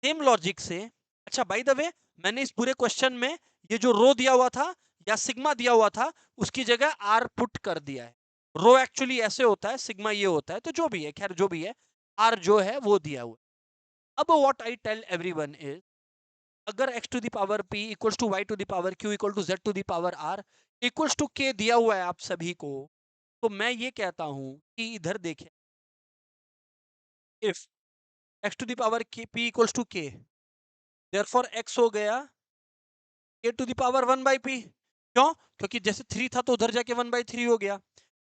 सेम लॉजिक से, अच्छा बाय द वे, मैंने इस पूरे क्वेश्चन में ये जो रो दिया हुआ था या सिग्मा दिया हुआ था, उसकी जगह आर पुट कर दिया है। रो एक्चुअली ऐसे होता है, सिग्मा ये होता है, तो जो भी है, खैर जो भी है, आर जो है वो दिया हुआ है। अब what I tell everyone is, अगर x to the power p equals to y to the power q equal to z to the power r equals to k दिया हुआ है आप सभी को, तो मैं ये कहता हूं कि इधर देखें, if x to the power p equals to k, therefore x हो गया k to the power 1/p। क्यों? क्योंकि जैसे 3 था तो उधर जाके 1/3 हो गया।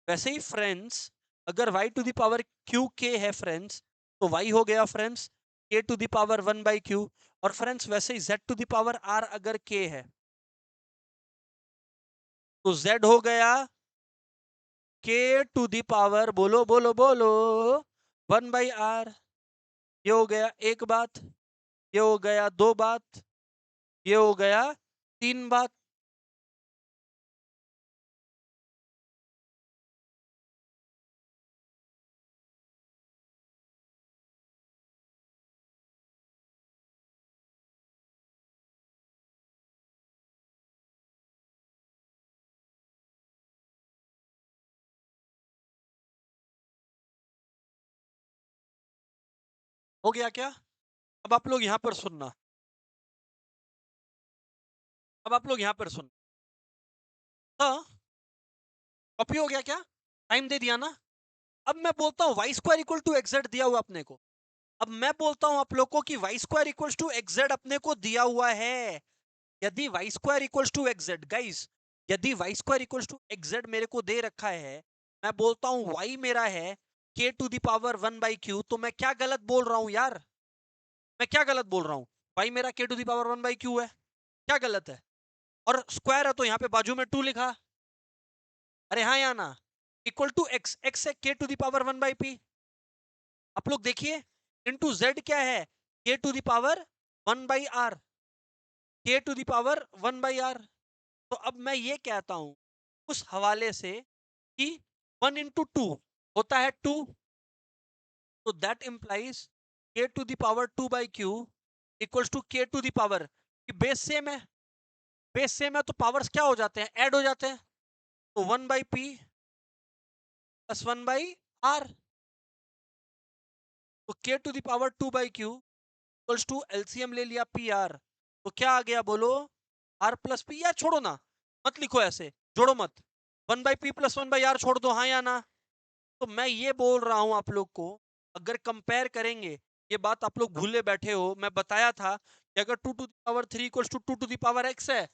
वैसे ही फ्रेंड्स, अगर y to the power Q के है फ्रेंड्स, तो y हो गया friends k to the power 1/q। और फ्रेंड्स वैसे ही z to the power r अगर k है, तो z हो गया k टू द पावर, बोलो बोलो बोलो, 1/r। ये हो गया एक बात, ये हो गया दो बात, ये हो गया तीन बात। हो गया क्या? अब आप लोग यहां पर सुनना, अब आप लोग यहां पर सुन। तो कॉपी हो गया क्या? टाइम दे दिया ना? अब मैं बोलता हूं Y square equal to X दिया हुआ अपने को। अब मैं बोलता हूं आप लोग को कि y square equal to x अपने को दिया हुआ है। यदि y square equal to x, guys, यदि y square equal to x मेरे को दे रखा है, मैं बोलता हूं वाई मेरा है k to the power 1/q, तो मैं क्या गलत बोल रहा हूं यार? मैं क्या गलत बोल रहा हूं? वाई मेरा k to the power 1/q है, क्या गलत है? और स्क्वायर है तो यहाँ पे बाजू में 2 लिखा। अरे हाँ या ना? इक्वल टू एक्स, एक्स है k to the power 1/p। आप लोग देखिए, इनटू z क्या है? k to the power 1/r, k to the power 1/r। तो अब मैं ये कहता हूं उस हवाले से कि 1 into 2 होता है 2, तो that implies k to the power 2 by Q equals to k to the power, base same है, बेस सेम है तो पावर्स क्या हो जाते हैं, ऐड हो जाते हैं, तो 1 by P plus 1 by R, तो k to the power 2 by Q equals to LCM ले लिया पी आर, तो क्या आ गया बोलो, आर प्लस पी, या छोड़ो ना, मत लिखो ऐसे, जोड़ो मत, 1 by P plus 1 by R छोड़ दो, हाँ या ना। तो मैं ये बोल रहा हूं आप लोग को, अगर कंपेयर करेंगे, ये बात आप लोग भूले बैठे हो, मैं बताया था कि अगर 2 to the power 3 equals to 2 to the power X है,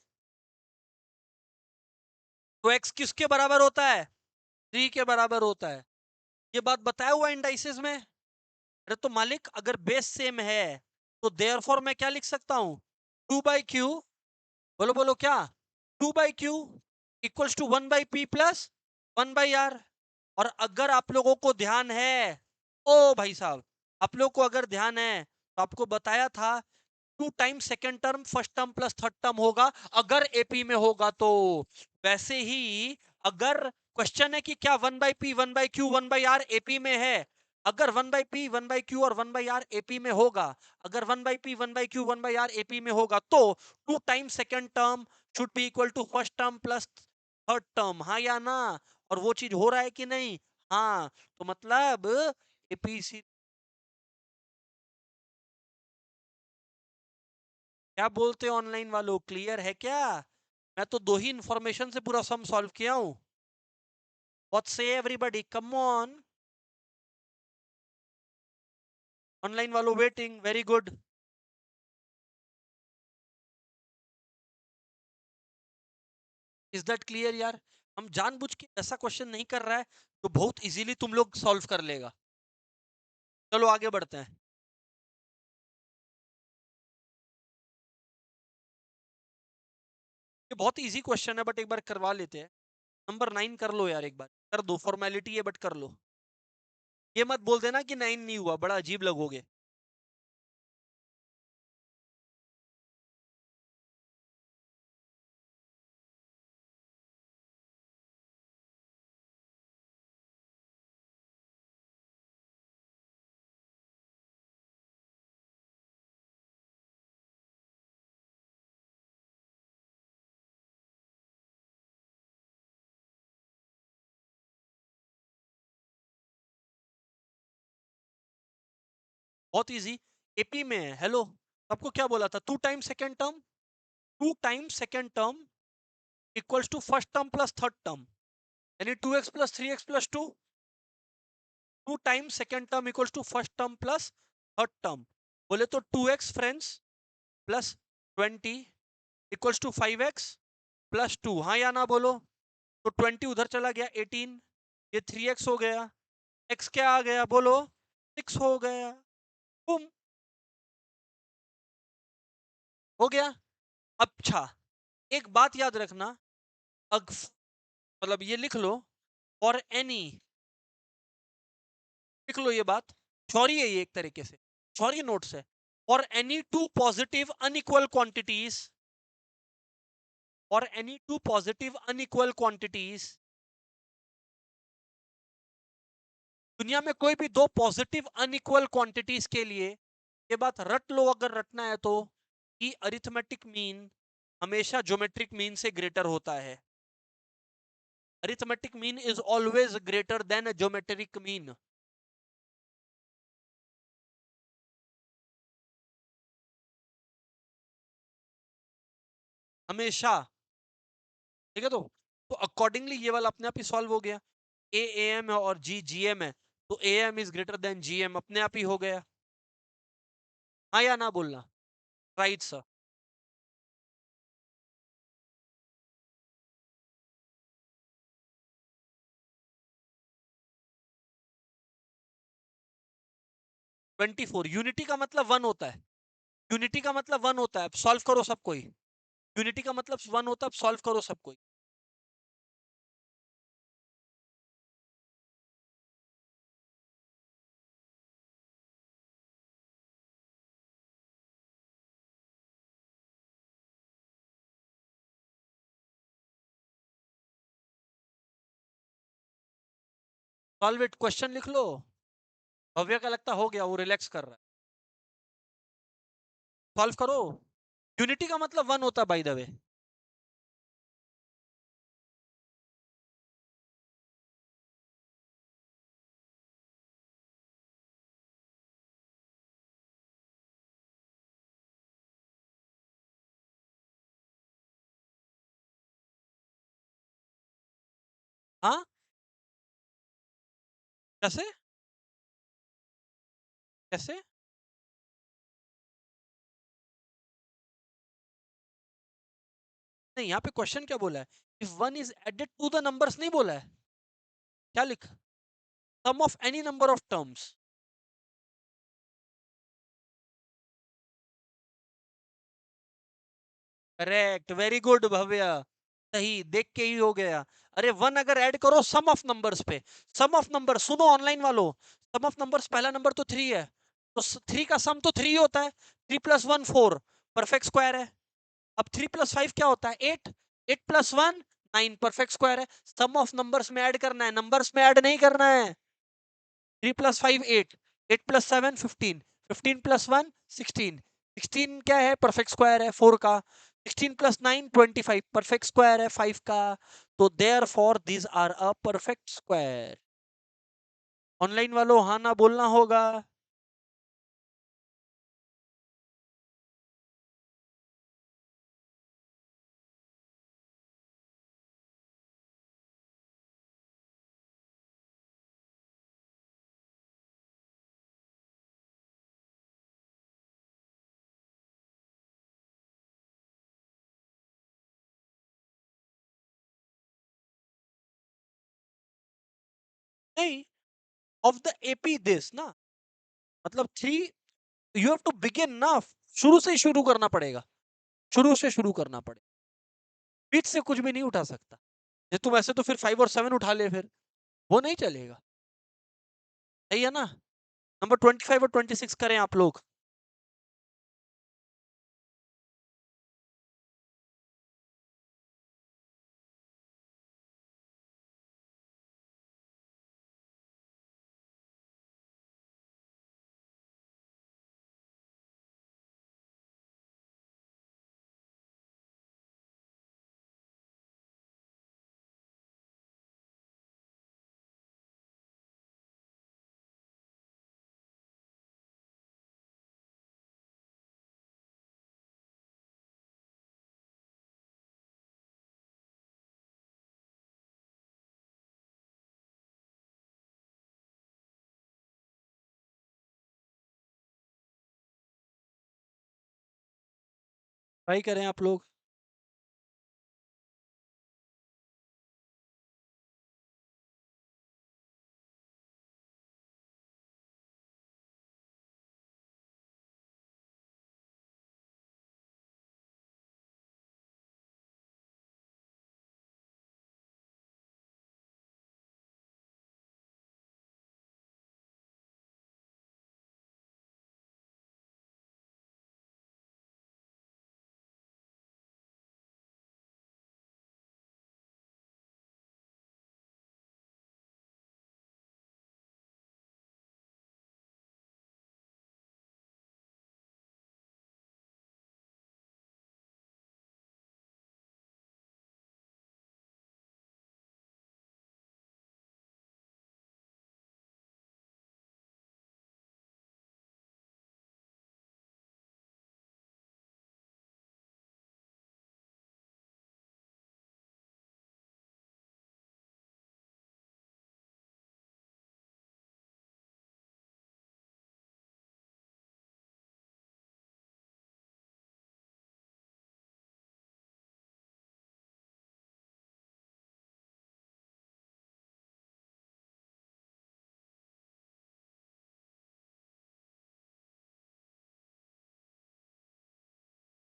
तो एक्स किसके बराबर होता है, 3 के बराबर होता है, ये बात बताया हुआ इंडाइसिस में। अरे तो मालिक अगर बेस सेम है, तो देयरफॉर मैं क्या लिख सकता हूं, 2 बाई क्यू, बोलो बोलो क्या, 2 by Q equals to 1 by P plus 1 by R. और अगर आप लोगों को ध्यान है, ओ भाई साहब, आप लोग को अगर ध्यान है, तो आपको बताया था 2 time second term first term plus third term होगा, अगर एपी में होगा तो। वैसे ही अगर क्वेश्चन है कि क्या 1 by P 1 by Q 1 by R AP में है, अगर 1 बाई पी 1 बाई क्यू और 1 बाई आर एपी में होगा, अगर 1 by P 1 by Q 1 by R AP में होगा, तो 2 time second term should be equal to first term plus third term, हाँ या ना। और वो चीज हो रहा है कि नहीं, हाँ, तो मतलब एपीसी, क्या बोलते हो ऑनलाइन वालों, क्लियर है क्या? मैं तो 2 ही इंफॉर्मेशन से पूरा सम सॉल्व किया हूं। व्हाट से एवरीबॉडी, कम ऑन, ऑनलाइन वालों waiting, very good. Is that clear यार? हम जानबूझ के ऐसा क्वेश्चन नहीं कर रहा है तो बहुत इजीली तुम लोग सॉल्व कर लेगा। चलो आगे बढ़ते हैं। ये बहुत इजी क्वेश्चन है बट एक बार करवा लेते हैं। नंबर 9 कर लो यार, एक बार कर दो, फॉर्मेलिटी है बट कर लो। ये मत बोल देना कि 9 नहीं हुआ, बड़ा अजीब लगोगे। बहुत इजी, एपी में है, हेलो। आपको क्या बोला था, 2 time second term, 2 time second term equals to first term plus third term, यानी 2x plus 3x plus 2, 2 time second term equals to first term plus third term. बोले तो 2x friends plus 20 equals to 5x plus 2, हाँ या ना बोलो। तो 20 उधर चला गया 18, ये 3x हो गया, x क्या आ गया बोलो, 6 हो गया, बुम, हो गया। अच्छा, एक बात याद रखना, अग मतलब ये लिख लो, फॉर एनी, लिख लो ये बात, थ्योरी है ये एक तरीके से, थ्योरी नोट्स है। For any two positive unequal quantities, for any two positive unequal quantities, दुनिया में कोई भी दो पॉजिटिव अनइक्वल क्वांटिटीज के लिए, ये बात रट लो अगर रटना है तो, कि अरिथमेटिक मीन हमेशा ज्योमेट्रिक मीन से ग्रेटर होता है। Arithmetic mean is always greater than geometric mean, हमेशा। ठीक है, तो अकॉर्डिंगली ये वाला अपने आप ही सॉल्व हो गया। ए एम है और जी जी एम है, तो A M is greater than G M, अपने आप ही हो गया, हाँ या ना बोलना, राइट सर। 24, यूनिटी का मतलब वन होता है, यूनिटी का मतलब वन होता है, सॉल्व करो सब कोई, यूनिटी का मतलब वन होता है, सॉल्व करो सब कोई। सॉल्व इट, क्वेश्चन लिख लो। भव्य का लगता हो गया, वो रिलैक्स कर रहा है। सॉल्व करो। यूनिटी का मतलब वन होता है बाय द वे। हाँ, कैसे? कैसे? नहीं, यहाँ पे क्वेश्चन क्या बोला है? If one is added to the numbers नहीं बोला है। क्या लिखा? Sum of any number of terms. Correct, very good Bhavya. सही, देख के ही हो गया। अरे वन अगर ऐड करो सम ऑफ नंबर्स पे, सम ऑफ नंबर सुनो ऑनलाइन वालों, सम ऑफ नंबर्स पहला नंबर तो थ्री है, तो थ्री का सम तो थ्री होता है। Three plus one four, perfect square है। अब थ्री प्लस फाइव क्या होता है? Eight. Eight plus one nine, perfect square है। सम ऑफ नंबर्स में ऐड करना है, नंबर्स में ऐड नहीं करना है। Three plus five eight, eight plus seven fifteen, fifteen plus one sixteen, sixteen क्या है? परफेक्ट स्क्वायर है फोर का। Sixteen plus nine twenty five, perfect square है फाइव का। तो therefore this are a perfect square. Online वालों हाँ ना बोलना होगा। नहीं, ऑफ द एपी दिस ना, मतलब three, you have to begin ना, शुरू से ही शुरू करना पड़ेगा। शुरू से शुरू करना पड़ेगा। बीच से कुछ भी नहीं उठा सकता। ये तुम ऐसे तो फिर फाइव और सेवन उठा ले, फिर वो नहीं चलेगा। सही है ना? नंबर ट्वेंटी फाइव और ट्वेंटी सिक्स करें आप लोग। ट्राई करें आप लोग।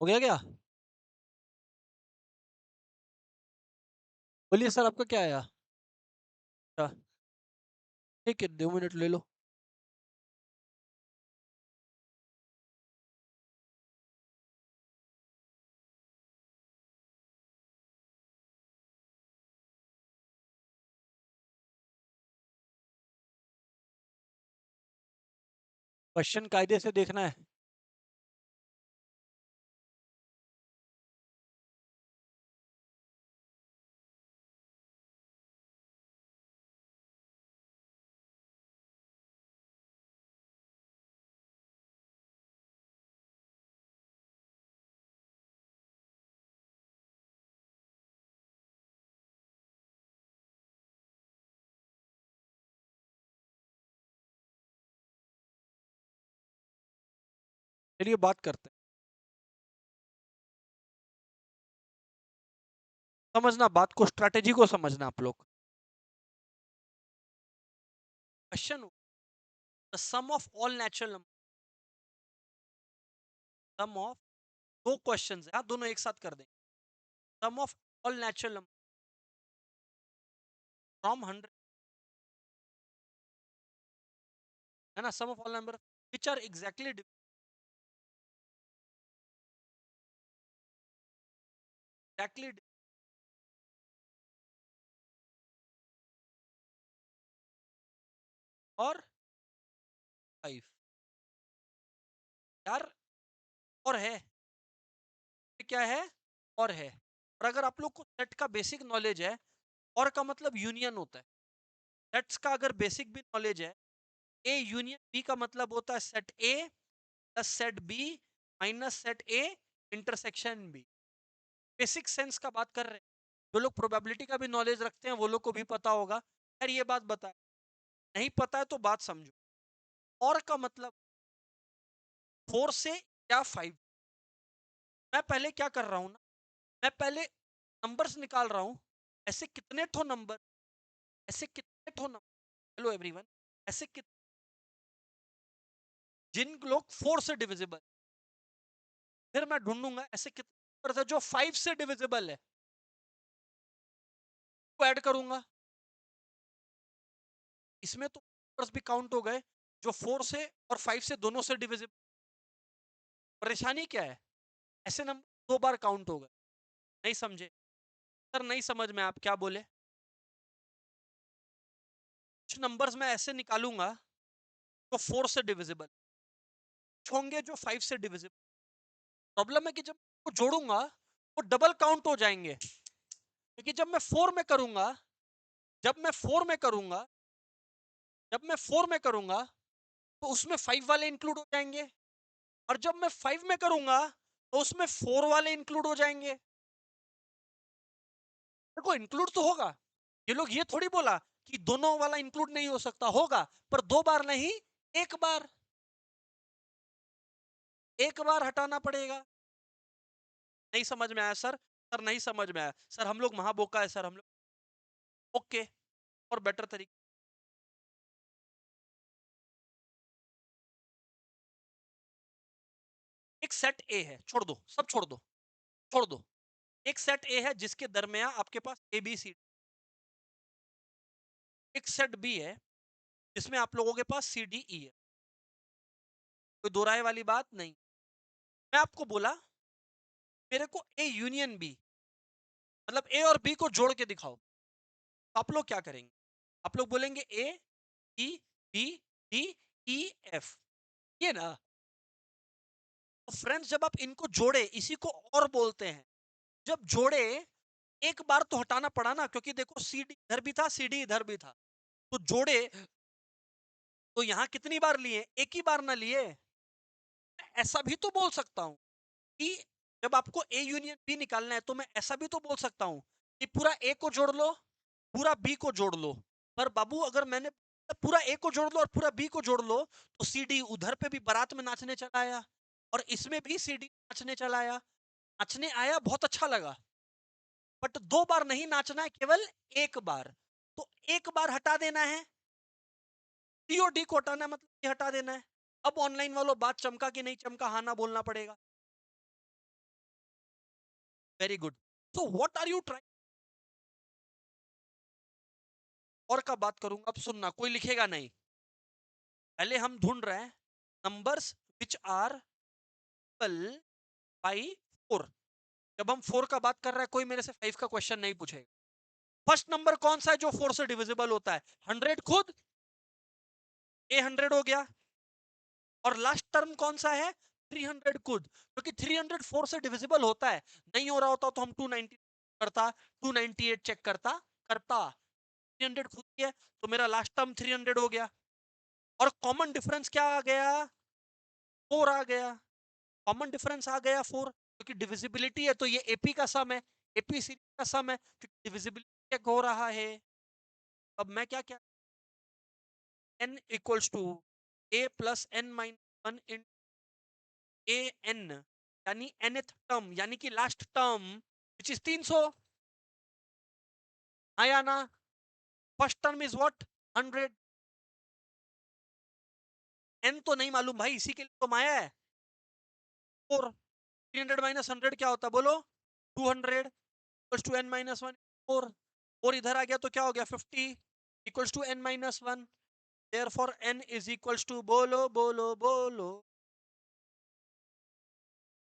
हो गया क्या? बोलिए सर, आपका क्या आया? अच्छा, ठीक है, 2 मिनट ले लो। क्वेश्चन कायदे से देखना है। चलिए बात करते हैं। समझना बात को, स्ट्रैटेजी को समझना आप लोग। Question, the sum of all natural number, sum of, दो क्वेश्चंस है, हाँ, दोनों एक साथ कर देंगे। Sum of all natural number from 100, है ना, sum of all number which are exactly और 5 यार, और है, ये क्या है, और है। और अगर आप लोग को सेट का बेसिक नॉलेज है, और का मतलब यूनियन होता है। सेट्स का अगर बेसिक भी नॉलेज है, ए यूनियन बी का मतलब होता है set A plus set B minus set A intersection B. Basic sense का बात कर रहे हैं। जो लोग प्रोबेबिलिटी का भी नॉलेज रखते हैं वो लोग को भी पता होगा। यार ये बात बता, नहीं पता है तो बात समझो। और का मतलब 4 से या 5। मैं पहले क्या कर रहा हूं ना, मैं पहले नंबर्स निकाल रहा हूं। ऐसे कितने ठो नंबर, ऐसे कितने ठो नंबर, हेलो एवरीवन, ऐसे जिन लोग 4 से डिविजिबल, फिर मैं ढूंढूंगा ऐसे कितने नंबर है जो 5 से डिविजिबल है, वो ऐड करूंगा। इसमें तो नंबर्स भी काउंट हो गए जो 4 से और 5 से दोनों से डिविजिबल। परेशानी क्या है, ऐसे नंबर 2 बार काउंट हो गए। नहीं समझे सर, नहीं समझ में आप क्या बोले। कुछ नंबर्स मैं ऐसे निकालूंगा जो 4 से डिविजिबल, कुछ होंगे जो 5 से डिविजिबल। प्रॉब्लम है कि जब वो जोड़ूंगा वो डबल काउंट हो जाएंगे, क्योंकि जब मैं 4 में करूंगा, जब मैं 4 में करूंगा, जब मैं 4 में करूंगा तो उसमें 5 वाले इंक्लूड हो जाएंगे, और जब मैं 5 में करूंगा तो उसमें 4 वाले इंक्लूड हो जाएंगे। देखो इंक्लूड तो होगा। ये लोग ये थोड़ी बोला कि दोनों वाला इंक्लूड नहीं हो सकता, होगा, पर 2 बार नहीं, एक बार, एक बार हटाना पड़ेगा। नहीं समझ में आया सर, सर नहीं समझ में आया सर, हम लोग महाबोका है सर हम लोग। ओके, और बेटर तरीके, एक सेट ए है, छोड़ दो सब, छोड़ दो, छोड़ दो। एक सेट ए है जिसके दरमियान आपके पास ए बी सी, एक सेट बी है जिसमें आप लोगों के पास सी डी ई है। कोई दो राय वाली बात नहीं। मैं आपको बोला मेरे को ए यूनियन बी, मतलब ए और बी को जोड़ के दिखाओ, तो आप लोग क्या करेंगे, आप लोग बोलेंगे A E B D E F, ये ना। तो फ्रेंड्स जब आप इनको जोड़े, इसी को और बोलते हैं, जब जोड़े, एक बार तो हटाना पड़ा ना, क्योंकि देखो सी डी इधर भी था, सी डी इधर भी था, तो जोड़े, तो यहां कितनी बार लिए, एक ही बार ना लिए। ऐसा भी तो बोल सकता हूं कि जब आपको ए यूनियन बी निकालना है तो मैं ऐसा भी तो बोल सकता हूं कि पूरा ए को जोड़ लो, पूरा बी को जोड़ लो। पर बाबू अगर मैंने पूरा ए को जोड़ लो और पूरा बी को जोड़ लो, तो सी डी उधर पे भी बारात में नाचने चला आया, और इसमें भी सी डी नाचने चला आया। नाचने आया, बहुत अच्छा लगा, बट 2 बार नहीं नाचना है, केवल एक बार। तो एक बार हटा देना है, सी और डी को हटाना है, मतलब ये हटा देना है। अब ऑनलाइन वालों बात चमका कि नहीं चमका, हाँ ना बोलना पड़ेगा। Very good. So what are you trying, और का बात करूंगा, अब सुनना, कोई लिखेगा नहीं। पहले हम ढूंढ रहे हैं नंबर्स विच आर बाई 4। जब हम 4 का बात कर रहे हैं, कोई मेरे से 5 का क्वेश्चन नहीं पूछेगा। फर्स्ट नंबर कौन सा है जो 4 से डिविजिबल होता है, 100 खुद, ए 100 हो गया, और लास्ट टर्म कौन सा है 300 खुद, क्योंकि 300 4 से डिविजिबल होता है, नहीं हो रहा होता तो हम 290 करता, 298 चेक करता करता 300 खुद ही है, तो मेरा लास्ट टर्म 300 हो गया। और कॉमन डिफरेंस क्या आ गया 4 आ गया, कॉमन डिफरेंस आ गया 4, क्योंकि डिविजिबिलिटी है तो ये एपी का सम है, एपी सीरीज का सम है, क्योंकि डिविजिबिलिटी चेक हो रहा है। अब मैं क्या क्या n equals to a plus N minus one in A N, यानी nth टर्म यानी कि लास्ट टर्म विच इज 300, आया ना। First term is what 100, n तो नहीं मालूम भाई, इसी के लिए तो माया है 4, 300 माइनस 100 क्या होता है बोलो 200 equals to n minus one 4, 4 इधर आ गया तो क्या हो गया 50 equals to n minus one, therefore n is equals to बोलो बोलो बोलो,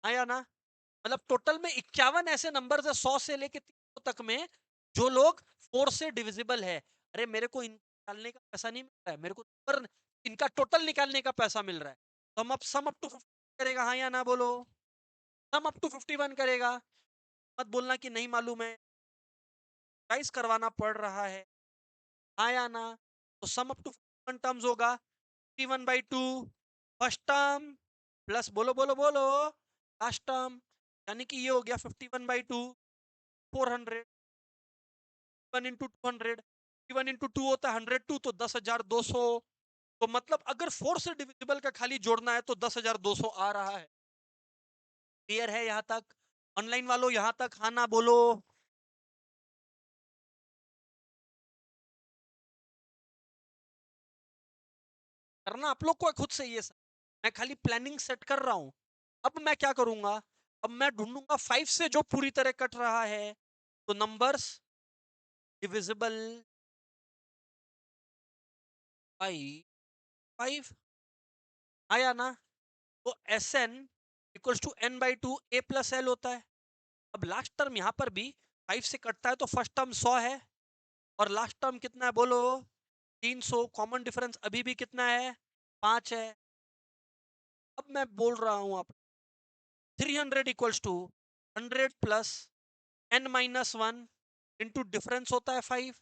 आया ना। मतलब टोटल में 51 ऐसे नंबर है 100 से लेके 300 तक में जो लोग 4 से डिविजिबल है। अरे मेरे को निकालने का पैसा नहीं मिल रहा है, मेरे को पर इनका टोटल निकालने का पैसा मिल रहा है, तो हम अब सम अप टू 50 करेगा, हाँ या ना बोलो, सम अप टू 51 करेगा। मत बोलना कि नहीं मालूम है, प्राइस करवाना पड़ रहा है, हाँ या ना। तो सम अप टू 51 टर्म्स होगा 51/2 फर्स्ट टर्म प्लस बोलो बोलो बोलो लास्ट टर्म, यानी कि ये हो गया 51/2 400, 1 into 200, 1 into 2 होता है 102, तो 10,200, तो मतलब अगर 4 से डिविजिबल का खाली जोड़ना है तो 10,200 आ रहा है। क्लियर है यहाँ तक? ऑनलाइन वालों यहाँ तक हाँ ना बोलो। करना आप लोग को है खुद से ये सब, मैं खाली प्लानिंग सेट कर रहा हूँ। अब मैं क्या करूंगा, अब मैं ढूंढूंगा 5 से जो पूरी तरह कट रहा है, तो नंबर्स डिविजिबल बाई 5, आया ना। तो S N equals to n/2 a plus L होता है। अब लास्ट टर्म यहाँ पर भी 5 से कटता है तो फर्स्ट टर्म 100 है, और लास्ट टर्म कितना है बोलो 300, कॉमन डिफरेंस अभी भी कितना है 5 है। अब मैं बोल रहा हूँ आप 300 equals to 100 plus n minus one into difference होता है 5,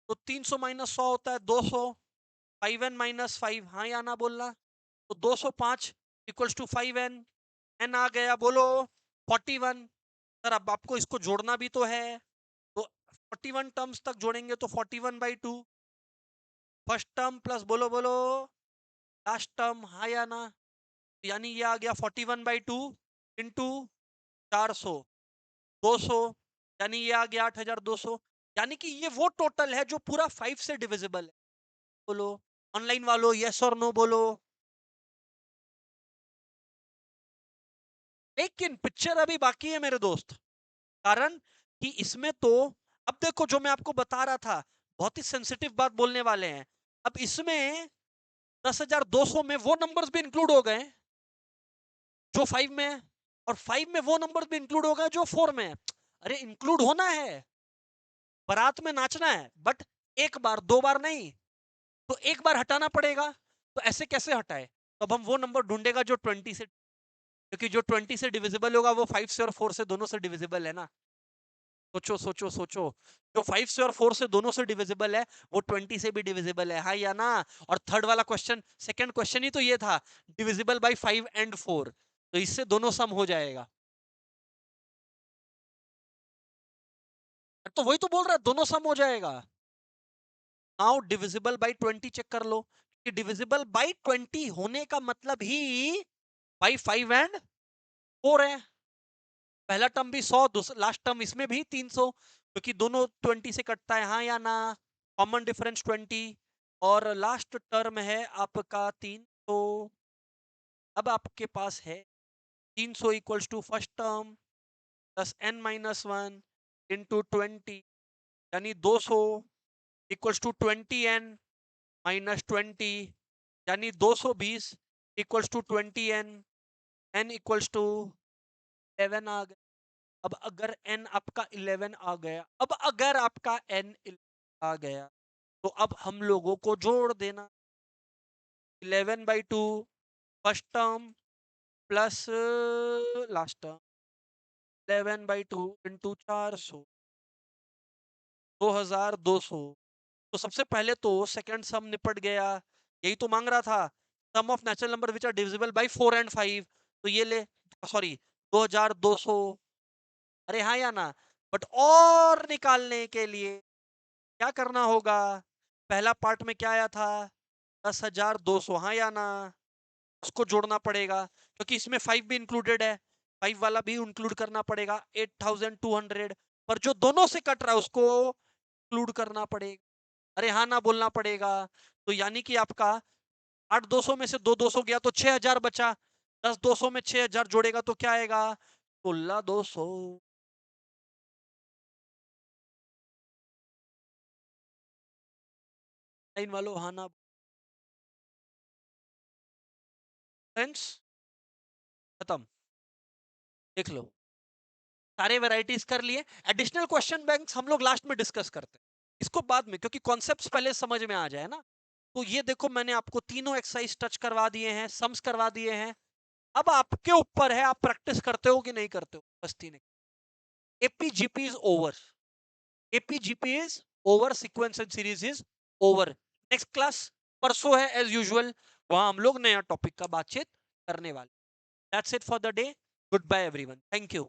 तो 300 माइनस 100 होता है 200, 5n-5, हाँ या ना बोलना। तो 205 इक्वल्स टू 5n, n आ गया बोलो 41। सर अब आपको इसको जोड़ना भी तो है, तो 41 टर्म्स तक जोड़ेंगे तो 41/2 फर्स्ट टर्म प्लस बोलो बोलो लास्ट टर्म, हाँ या ना। यानी ये आ गया 41/2 इंटू 400 200, यानी ये आ गया 8,200, यानी कि ये वो टोटल है जो पूरा 5 से डिविजिबल है। बोलो ऑनलाइन वालों यस और नो बोलो। लेकिन पिक्चर अभी बाकी है मेरे दोस्त, कारण कि इसमें तो अब देखो जो मैं आपको बता रहा था, बहुत ही सेंसिटिव बात बोलने वाले हैं। अब इसमें 10,200 में वो नंबर्स भी इंक्लूड हो गए जो 5 में है, और 5 में वो नंबर्स भी इंक्लूड हो गए जो 4 में है। अरे इंक्लूड होना है, बारात में नाचना है, बट एक बार दो बार नहीं, तो एक बार हटाना पड़ेगा। तो ऐसे कैसे हटाए, तो अब हम वो नंबर ढूंढेगा जो 20 से, क्योंकि जो 20 से डिविजिबल होगा वो 5 से और 4 से दोनों से डिविजिबल है ना। सोचो सोचो सोचो, जो 5 से और 4 से दोनों से डिविजिबल है वो 20 से भी डिविजिबल है, हाँ या ना। और थर्ड वाला क्वेश्चन, सेकंड क्वेश्चन ही तो ये था, डिविजिबल बाय 5 एंड 4, तो इससे दोनों सम हो जाएगा। तो वही तो बोल रहा है दोनों सम हो जाएगा। नाउ डिविजिबल बाय 20 चेक कर लो, कि डिविजिबल बाय 20 होने का मतलब ही बाय 5 एंड 4 है। पहला टर्म भी 100, लास्ट टर्म इसमें भी 300, क्योंकि दोनों 20 से कटता है, हाँ या ना। कॉमन डिफरेंस 20, और लास्ट टर्म है आपका 300। अब आपके पास है 300 equals to first term plus n-1 into 20, यानी 200 इक्वल्स टू 20n माइनस 20, यानी 220 equals to 20n, n equals to 11 आ गया। अब अगर n आपका 11 आ गया, अब अगर आपका n 11 आ गया, तो अब हम लोगों को जोड़ देना 11/2 first term plus last term 11/2 into 400 2200। तो सबसे पहले तो सेकंड सम निपट गया, यही तो मांग रहा था, sum of natural number which are divisible by 4 and 5। तो ये ले, सॉरी 2200, अरे हाँ या ना। बट और निकालने के लिए क्या करना होगा, पहला पार्ट में क्या आया था 10,200, हाँ या ना, उसको जोड़ना पड़ेगा क्योंकि इसमें 5 भी इंक्लूडेड है, 5 वाला भी इंक्लूड करना पड़ेगा 8,200, पर जो दोनों से कट रहा है उसको इंक्लूड करना पड़ेगा, अरे हाँ ना बोलना पड़ेगा। तो यानी कि आपका 8,200 में से 2,200 गया तो 6,000 बचा, 10,200 में 6,000 जोड़ेगा तो क्या आएगा 16,200। लाइन वालों हाँ ना, फ्रेंड्स खत्म, देख लो सारे वैरायटीज कर लिए। एडिशनल क्वेश्चन बैंक्स हम लोग लास्ट में डिस्कस करते हैं, इसको बाद में, क्योंकि कॉन्सेप्ट्स पहले समझ में आ जाए ना। तो ये देखो मैंने आपको तीनों एक्सरसाइज टच करवा दिए हैं, सम्स करवा दिए हैं। अब आपके ऊपर है, आप प्रैक्टिस करते हो कि नहीं करते हो, मस्ती नहीं। AP GP is over, AP GP is over, sequence and series is over. Next class परसों है एज यूजुअल, वहां हम लोग नया टॉपिक का बातचीत करने वाले। That's it for the day, goodbye everyone, thank you.